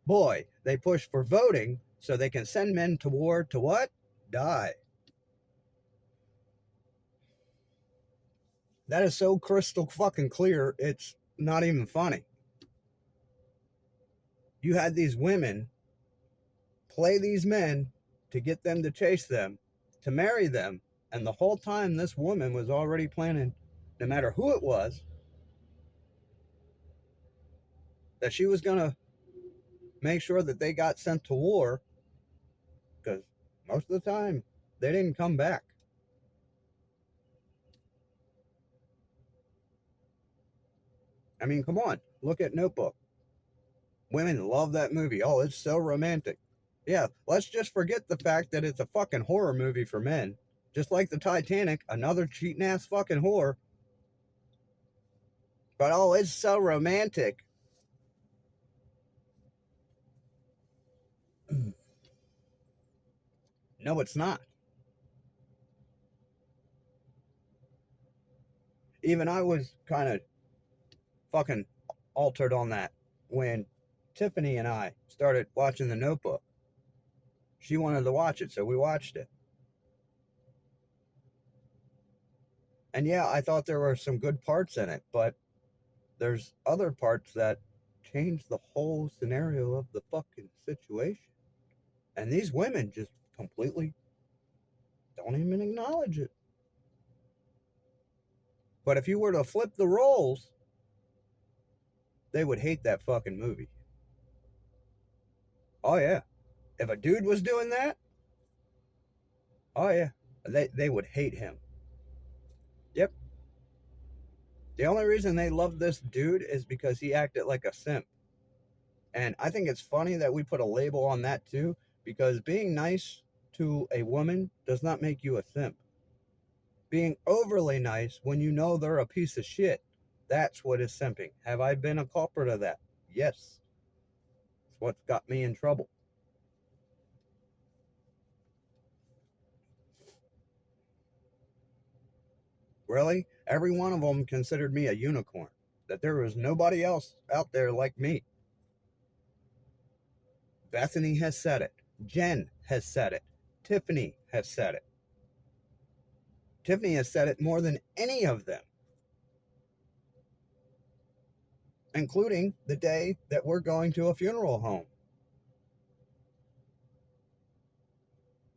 Boy, they push for voting so they can send men to war to what? Die. That is so crystal fucking clear, it's not even funny. You had these women play these men to get them to chase them, to marry them, and the whole time this woman was already planning, no matter who it was, that she was going to make sure that they got sent to war because most of the time they didn't come back. I mean, come on, look at Notebook. Women love that movie. Oh, it's so romantic. Yeah, let's just forget the fact that it's a fucking horror movie for men. Just like the Titanic, another cheating ass fucking whore. But oh, it's so romantic. No, it's not. Even I was kind of fucking altered on that when Tiffany and I started watching The Notebook. She wanted to watch it, so we watched it. And yeah, I thought there were some good parts in it, but there's other parts that change the whole scenario of the fucking situation. And these women just completely don't even acknowledge it. But if you were to flip the roles, they would hate that fucking movie. Oh yeah. If a dude was doing that, oh yeah. They would hate him. Yep. The only reason they love this dude is because he acted like a simp. And I think it's funny that we put a label on that too, because being nice to a woman does not make you a simp. Being overly nice when you know they're a piece of shit, that's what is simping. Have I been a culprit of that? Yes. It's what's got me in trouble. Really? Every one of them considered me a unicorn. That there was nobody else out there like me. Bethany has said it. Jen has said it. Tiffany has said it. Tiffany has said it more than any of them, including the day that we're going to a funeral home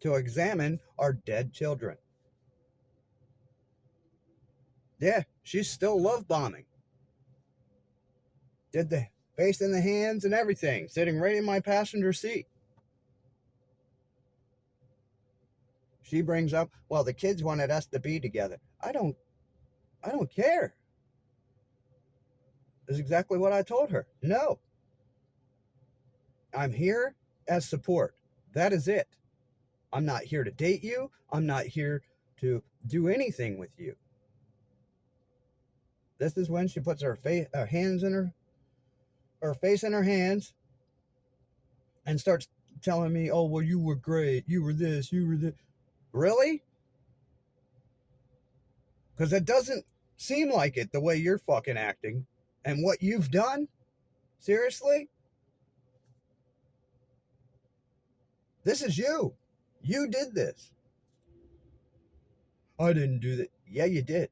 to examine our dead children. Yeah, she's still love bombing. Did the face in the hands and everything, sitting right in my passenger seat. She brings up, well, the kids wanted us to be together. I don't care. That's exactly what I told her. No, I'm here as support. That is it. I'm not here to date you. I'm not here to do anything with you. This is when she puts her hands in her face in her hands and starts telling me, "Oh, well, you were great. You were this. You were that." Really? Because it doesn't seem like it the way you're fucking acting and what you've done. Seriously, this is you. You did this. I didn't do that. Yeah, you did.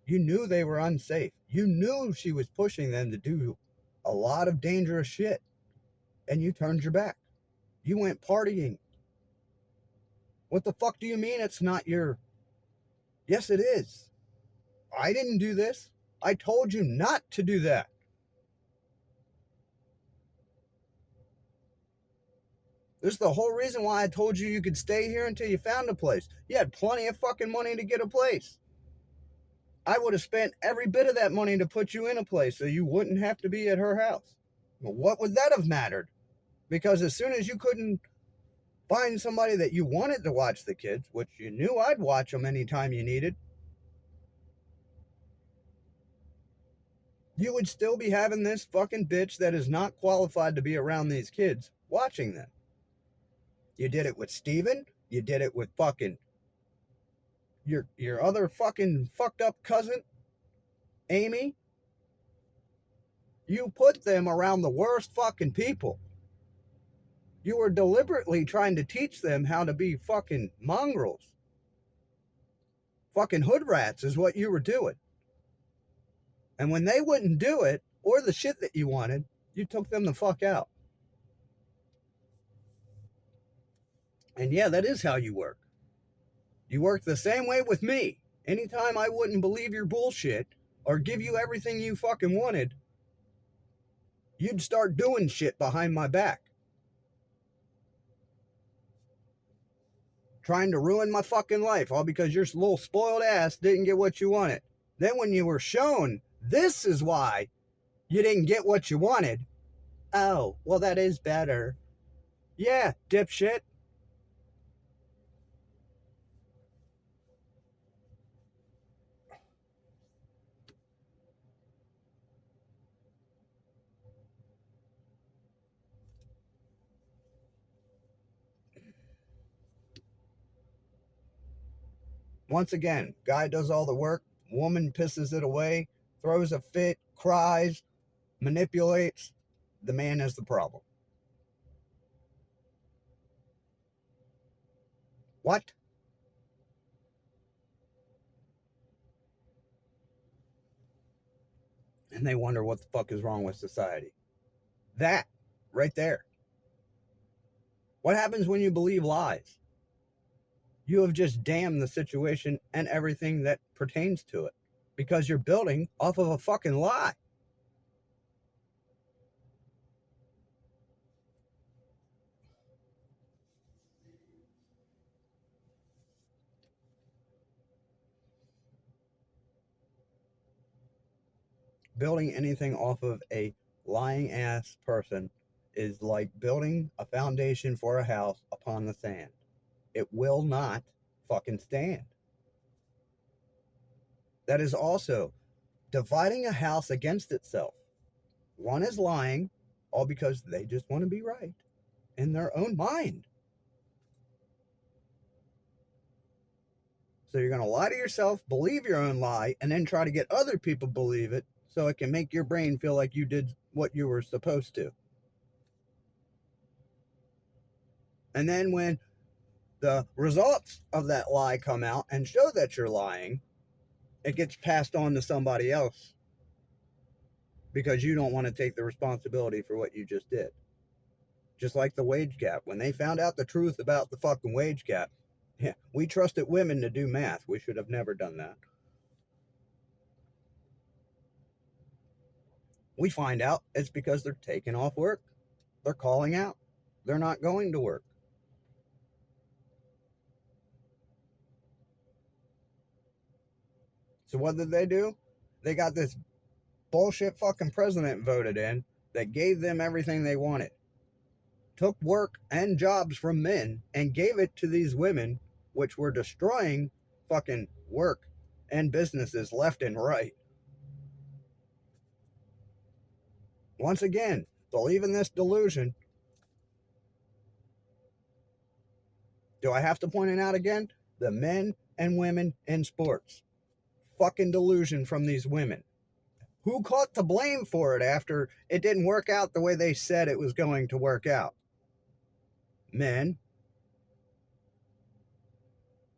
You knew they were unsafe. You knew she was pushing them to do a lot of dangerous shit, and you turned your back. You went partying. What the fuck do you mean it's not your. Yes, it is. I didn't do this. I told you not to do that. This is the whole reason why I told you you could stay here until you found a place. You had plenty of fucking money to get a place. I would have spent every bit of that money to put you in a place so you wouldn't have to be at her house. Well, what would that have mattered? Because as soon as you couldn't find somebody that you wanted to watch the kids, which you knew I'd watch them anytime you needed, you would still be having this fucking bitch that is not qualified to be around these kids watching them. You did it with Steven. You did it with fucking your other fucking fucked up cousin, Amy. You put them around the worst fucking people. You were deliberately trying to teach them how to be fucking mongrels. Fucking hood rats is what you were doing. And when they wouldn't do it, or the shit that you wanted, you took them the fuck out. And yeah, that is how you work. You work the same way with me. Anytime I wouldn't believe your bullshit or give you everything you fucking wanted, you'd start doing shit behind my back. Trying to ruin my fucking life, all because your little spoiled ass didn't get what you wanted. Then when you were shown this is why you didn't get what you wanted, oh, well, that is better. Yeah, dipshit. Once again, guy does all the work, woman pisses it away, throws a fit, cries, manipulates. The man is the problem. What? And they wonder what the fuck is wrong with society. That right there. What happens when you believe lies? You have just damned the situation and everything that pertains to it because you're building off of a fucking lie. Building anything off of a lying ass person is like building a foundation for a house upon the sand. It will not fucking stand. That is also dividing a house against itself. One is lying, all because they just want to be right in their own mind. So you're going to lie to yourself, believe your own lie, and then try to get other people to believe it so it can make your brain feel like you did what you were supposed to. And then when the results of that lie come out and show that you're lying, it gets passed on to somebody else because you don't want to take the responsibility for what you just did. Just like the wage gap. When they found out the truth about the fucking wage gap, yeah, we trusted women to do math. We should have never done that. We find out it's because they're taking off work. They're calling out. They're not going to work. So what did they do? They got this bullshit fucking president voted in that gave them everything they wanted. Took work and jobs from men and gave it to these women, which were destroying fucking work and businesses left and right. Once again, believe in this delusion. Do I have to point it out again? The men and women in sports. Fucking delusion from these women. Who caught the blame for it after it didn't work out the way they said it was going to work out? Men.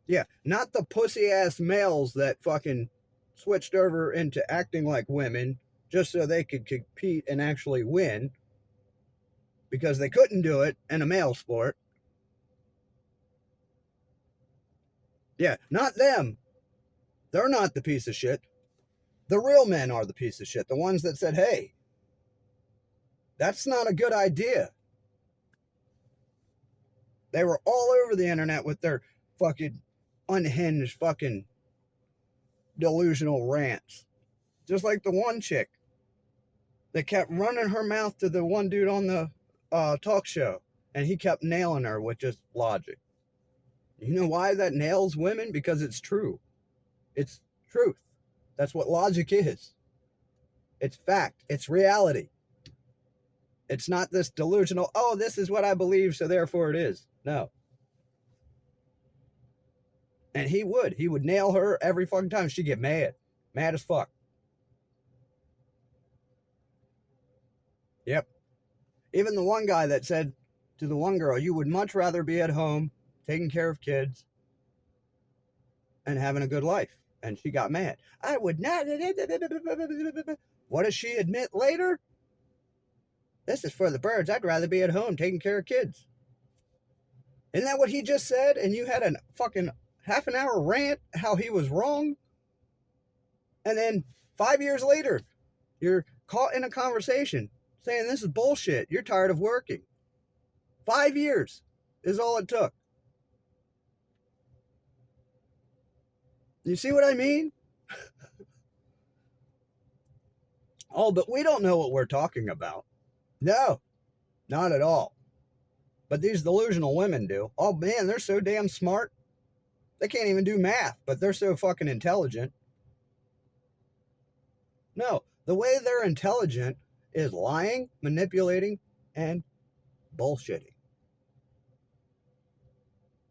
Yeah, not the pussy ass males that fucking switched over into acting like women just so they could compete and actually win because they couldn't do it in a male sport. Yeah, not them. They're not the piece of shit. The real men are the piece of shit. The ones that said, hey, that's not a good idea. They were all over the internet with their fucking unhinged fucking delusional rants. Just like the one chick that kept running her mouth to the one dude on the talk show, and he kept nailing her with just logic. You know why that nails women? Because it's true. It's truth. That's what logic is. It's fact. It's reality. It's not this delusional, oh, this is what I believe, so therefore it is. No. And he would nail her every fucking time. She'd get mad. Mad as fuck. Yep. Even the one guy that said to the one girl, you would much rather be at home taking care of kids and having a good life. And she got mad. I would not. What does she admit later? This is for the birds. I'd rather be at home taking care of kids. Isn't that what he just said? And you had a fucking half an hour rant how he was wrong? And then 5 years later, you're caught in a conversation saying this is bullshit. You're tired of working. 5 years is all it took. You see what I mean? Oh, but we don't know what we're talking about. No, not at all. But these delusional women do. Oh man, they're so damn smart. They can't even do math, but they're so fucking intelligent. No, the way they're intelligent is lying, manipulating, and bullshitting.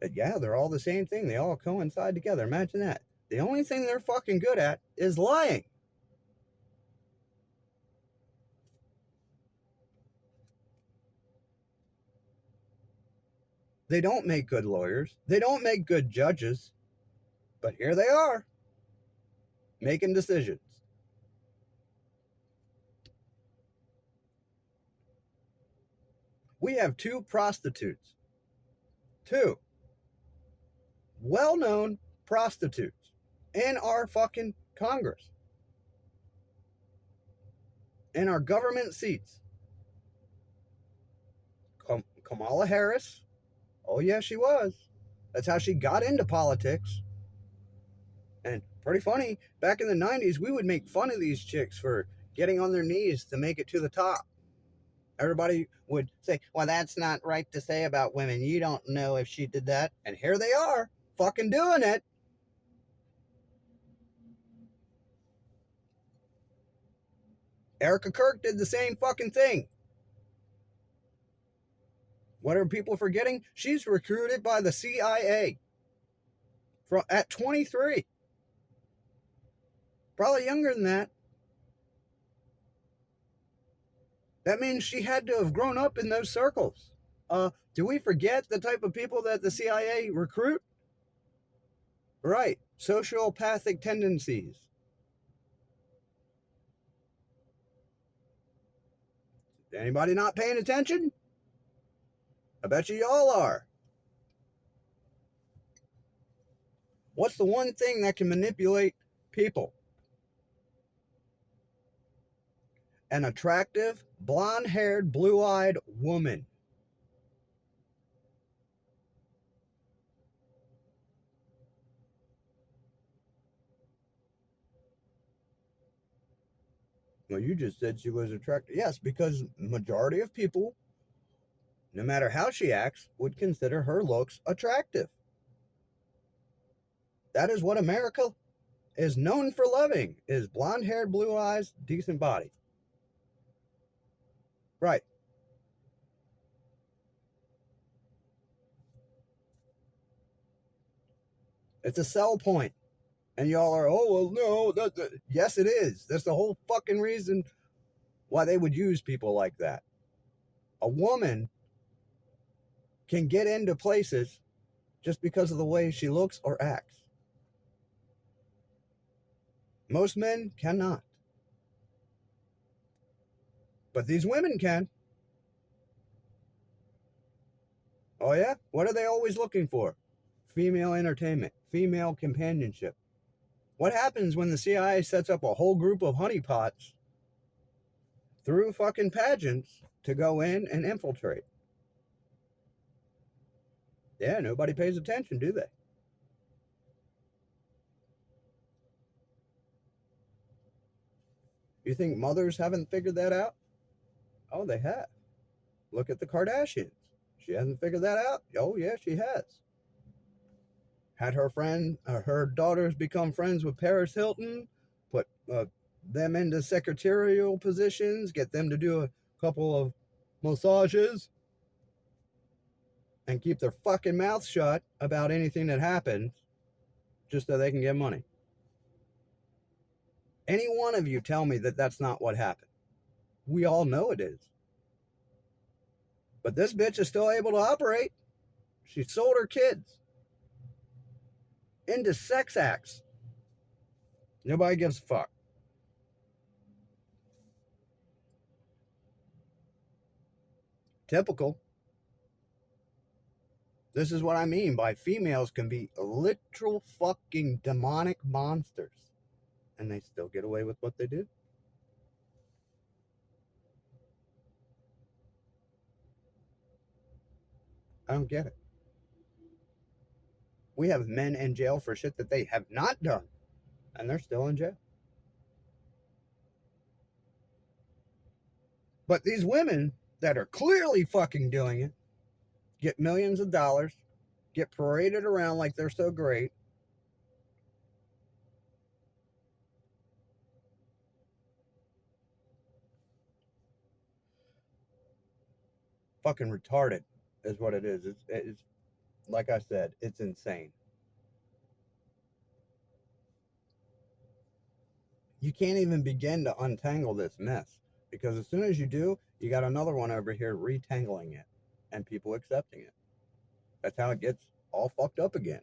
But yeah, they're all the same thing. They all coincide together. Imagine that. The only thing they're fucking good at is lying. They don't make good lawyers. They don't make good judges. But here they are, making decisions. We have two prostitutes, two well-known prostitutes in our fucking Congress, in our government seats. Kamala Harris. Oh, yeah, she was. That's how she got into politics. And pretty funny, back in the 90s, we would make fun of these chicks for getting on their knees to make it to the top. Everybody would say, well, that's not right to say about women. You don't know if she did that. And here they are, fucking doing it. Erica Kirk did the same fucking thing. What are people forgetting? She's recruited by the CIA at 23. Probably younger than that. That means she had to have grown up in those circles. Do we forget the type of people that the CIA recruit? Right, sociopathic tendencies. Anybody not paying attention? I bet you y'all are. What's the one thing that can manipulate people? An attractive, blonde-haired, blue-eyed woman. Well, you just said she was attractive. Yes, because majority of people, no matter how she acts, would consider her looks attractive. That is what America is known for loving, is blonde-haired, blue eyes, decent body. Right. It's a sell point. And y'all are, oh, well, no. Yes, it is. That's the whole fucking reason why they would use people like that. A woman can get into places just because of the way she looks or acts. Most men cannot. But these women can. Oh, yeah? What are they always looking for? Female entertainment, female companionship. What happens when the CIA sets up a whole group of honeypots through fucking pageants to go in and infiltrate? Yeah, nobody pays attention, do they? You think mothers haven't figured that out? Oh, they have. Look at the Kardashians. She hasn't figured that out? Oh, yeah, she has. Had her daughters become friends with Paris Hilton, put them into secretarial positions, get them to do a couple of massages, and keep their fucking mouth shut about anything that happens just so they can get money. Any one of you tell me that that's not what happened. We all know it is. But this bitch is still able to operate. She sold her kids into sex acts. Nobody gives a fuck. Typical. This is what I mean by females can be literal fucking demonic monsters. And they still get away with what they do. I don't get it. We have men in jail for shit that they have not done. And they're still in jail. But these women that are clearly fucking doing it get millions of dollars, get paraded around like they're so great. Fucking retarded is what it is. It's like I said, it's insane. You can't even begin to untangle this mess because as soon as you do, you got another one over here retangling it and people accepting it. That's how it gets all fucked up again.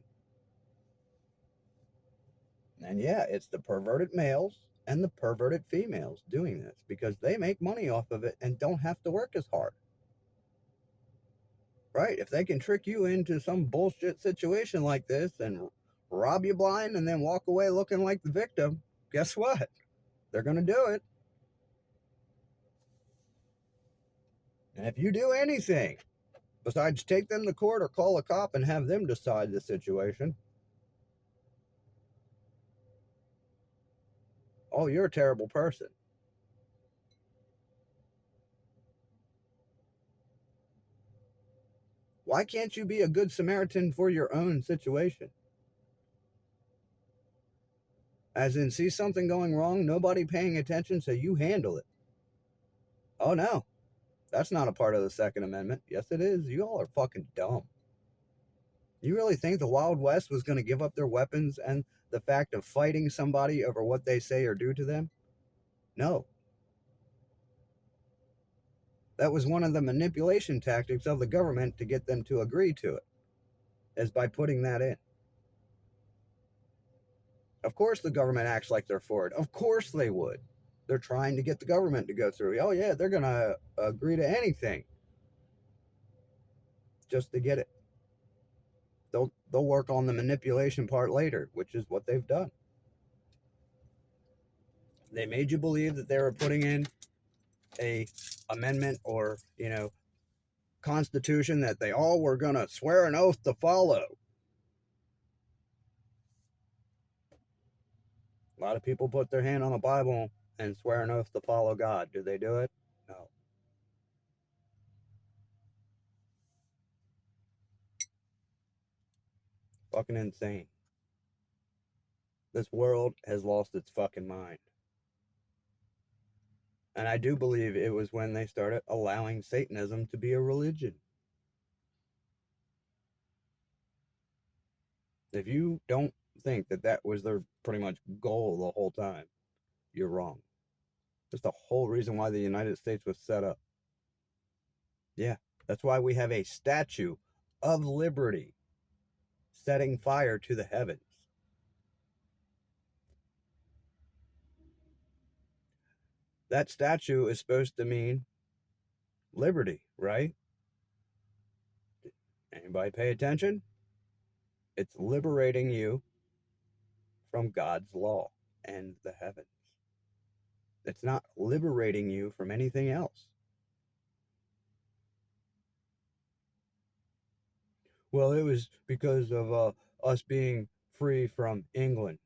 And yeah, it's the perverted males and the perverted females doing this because they make money off of it and don't have to work as hard. Right? If they can trick you into some bullshit situation like this and rob you blind and then walk away looking like the victim, guess what? They're going to do it. And if you do anything besides take them to court or call a cop and have them decide the situation, oh, you're a terrible person. Why can't you be a good Samaritan for your own situation? As in, see something going wrong, nobody paying attention, so you handle it. Oh no, that's not a part of the Second Amendment. Yes, it is. You all are fucking dumb. You really think the Wild West was going to give up their weapons and the fact of fighting somebody over what they say or do to them? No. That was one of the manipulation tactics of the government to get them to agree to it, is by putting that in. Of course, the government acts like they're for it. Of course, they would. They're trying to get the government to go through. Oh, yeah, they're going to agree to anything just to get it. They'll work on the manipulation part later, which is what they've done. They made you believe that they were putting in a amendment or, constitution that they all were going to swear an oath to follow. A lot of people put their hand on the Bible and swear an oath to follow God. Do they do it? No. Fucking insane. This world has lost its fucking mind. And I do believe it was when they started allowing Satanism to be a religion. If you don't think that that was their pretty much goal the whole time, you're wrong. That's the whole reason why the United States was set up. Yeah, that's why we have a statue of liberty setting fire to the heavens. That statue is supposed to mean liberty, right? Anybody pay attention? It's liberating you from God's law and the heavens. It's not liberating you from anything else. Well, it was because of us being free from England.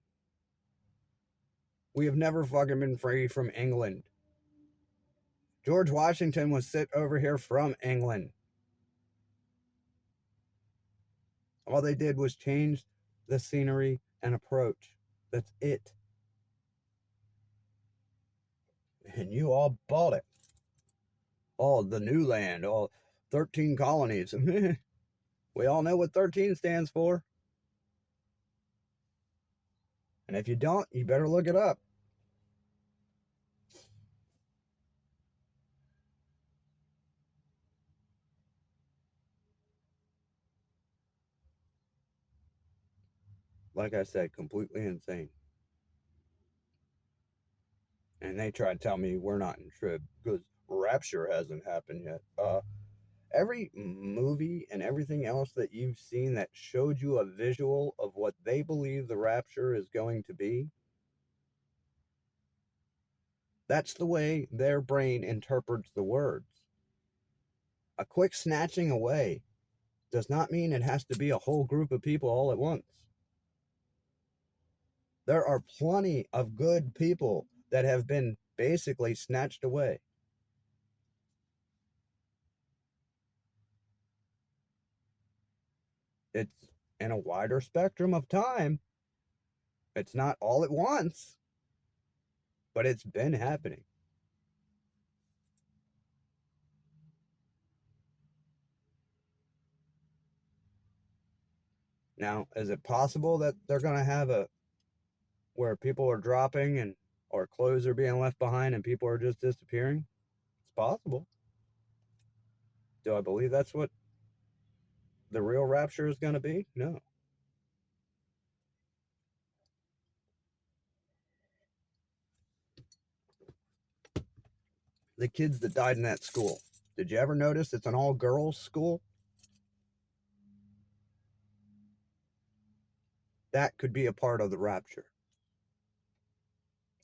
We have never fucking been free from England. George Washington was sent over here from England. All they did was change the scenery and approach. That's it. And you all bought it. Oh, the new land. Oh, 13 colonies. We all know what 13 stands for. And if you don't, you better look it up. Like I said, completely insane. And they try to tell me we're not in trib because rapture hasn't happened yet. Every movie and everything else that you've seen that showed you a visual of what they believe the rapture is going to be, that's the way their brain interprets the words. A quick snatching away does not mean it has to be a whole group of people all at once. There are plenty of good people that have been basically snatched away. It's in a wider spectrum of time. It's not all at once, but it's been happening. Now, is it possible that they're going to have a where people are dropping and or clothes are being left behind and people are just disappearing? It's possible. Do I believe that's what the real rapture is going to be? No. The kids that died in that school, did you ever notice it's an all girls school? That could be a part of the rapture.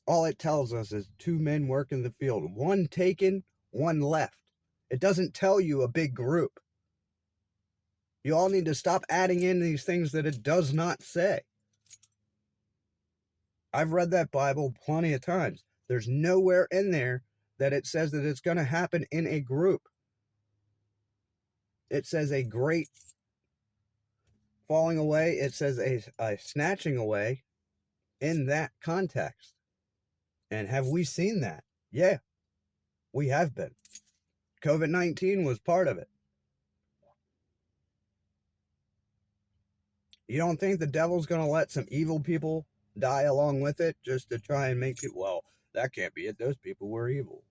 All it tells us is two men work in the field, one taken, one left. It doesn't tell you a big group. You all need to stop adding in these things that it does not say. I've read that Bible plenty of times. There's nowhere in there that it says that it's going to happen in a group. It says a great falling away. It says a snatching away in that context. And have we seen that? Yeah, we have been. COVID-19 was part of it. You don't think the devil's going to let some evil people die along with it just to try and make it, well, that can't be it. Those people were evil.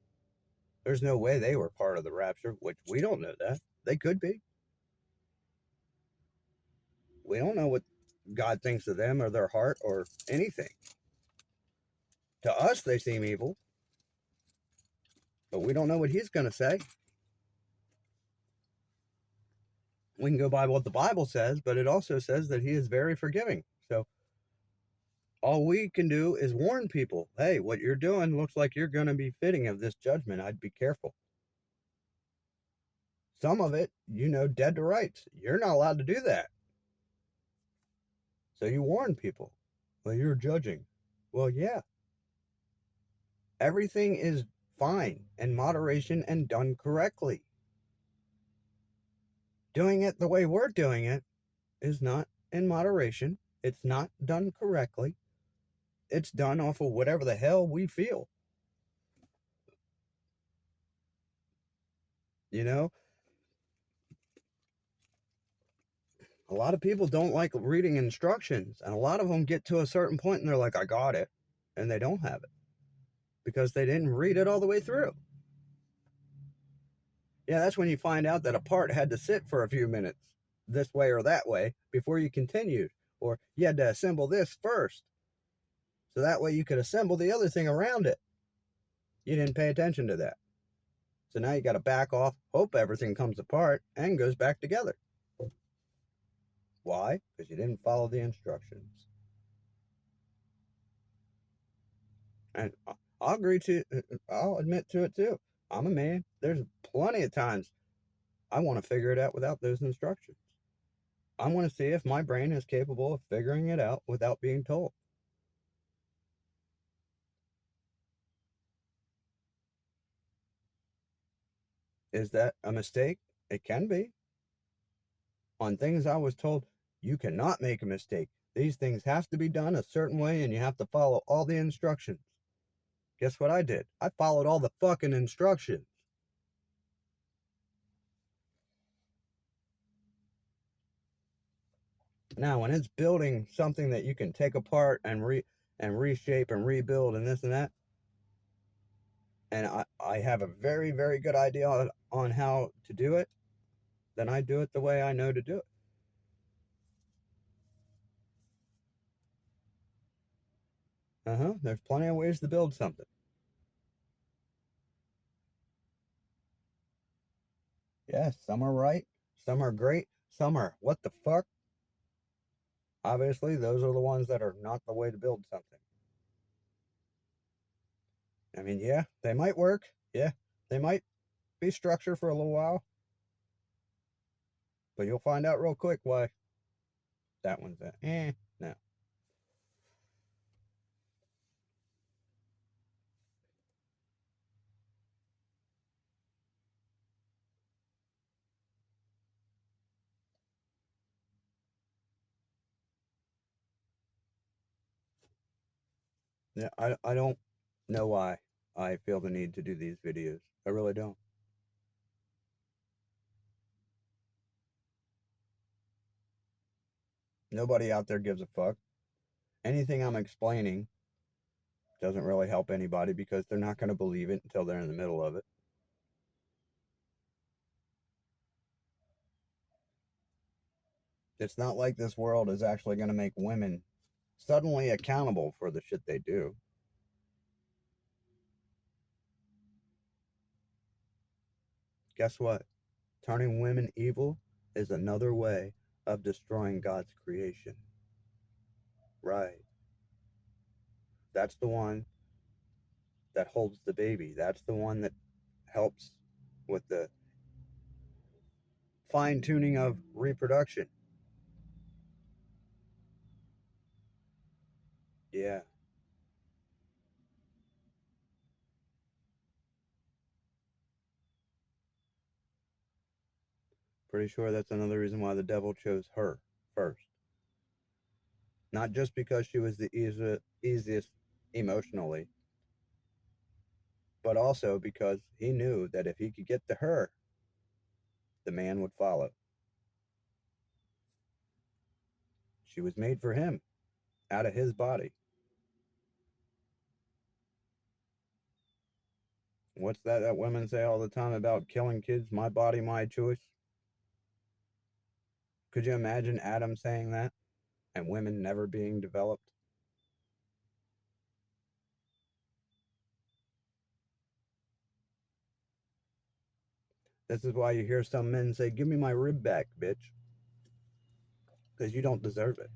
There's no way they were part of the rapture, which we don't know that. They could be. We don't know what God thinks of them or their heart or anything. To us, they seem evil, but we don't know what he's going to say. We can go by what the Bible says, but it also says that he is very forgiving. So all we can do is warn people, hey, what you're doing looks like you're going to be fitting of this judgment. I'd be careful. Some of it, dead to rights. You're not allowed to do that. So you warn people. Well, you're judging. Well, yeah. Everything is fine in moderation and done correctly. Doing it the way we're doing it is not in moderation. It's not done correctly. It's done off of whatever the hell we feel. You know, a lot of people don't like reading instructions, and a lot of them get to a certain point and they're like, I got it. And they don't have it because they didn't read it all the way through. Yeah, that's when you find out that a part had to sit for a few minutes this way or that way before you continued, or you had to assemble this first. So that way you could assemble the other thing around it. You didn't pay attention to that. So now you got to back off, hope everything comes apart and goes back together. Why? Because you didn't follow the instructions. And I'll agree to, I'll admit to it too. I'm a man. There's plenty of times I want to figure it out without those instructions. I want to see if my brain is capable of figuring it out without being told. Is that a mistake? It can be. On things I was told, you cannot make a mistake. These things have to be done a certain way and you have to follow all the instructions. Guess what I did? I followed all the fucking instructions. Now, when it's building something that you can take apart and reshape and rebuild and this and that, and I have a very, very good idea on how to do it, then I do it the way I know to do it. There's plenty of ways to build something. Yes, some are right, some are great, some are what the fuck. Obviously, those are the ones that are not the way to build something. I mean, yeah, they might work. Yeah, they might be structure for a little while, but you'll find out real quick why that one's no. Yeah, I don't know why I feel the need to do these videos. I really don't. Nobody out there gives a fuck. Anything I'm explaining doesn't really help anybody because they're not going to believe it until they're in the middle of it. It's not like this world is actually going to make women suddenly accountable for the shit they do. Guess what? Turning women evil is another way of destroying God's creation. Right. That's the one that holds the baby. That's the one that helps with the fine tuning of reproduction. Yeah, pretty sure that's another reason why the devil chose her first. Not just because she was the easiest emotionally, but also because he knew that if he could get to her, the man would follow. She was made for him, out of his body. What's that women say all the time about killing kids? My body, my choice. Could you imagine Adam saying that and women never being developed? This is why you hear some men say, "Give me my rib back, bitch," because you don't deserve it.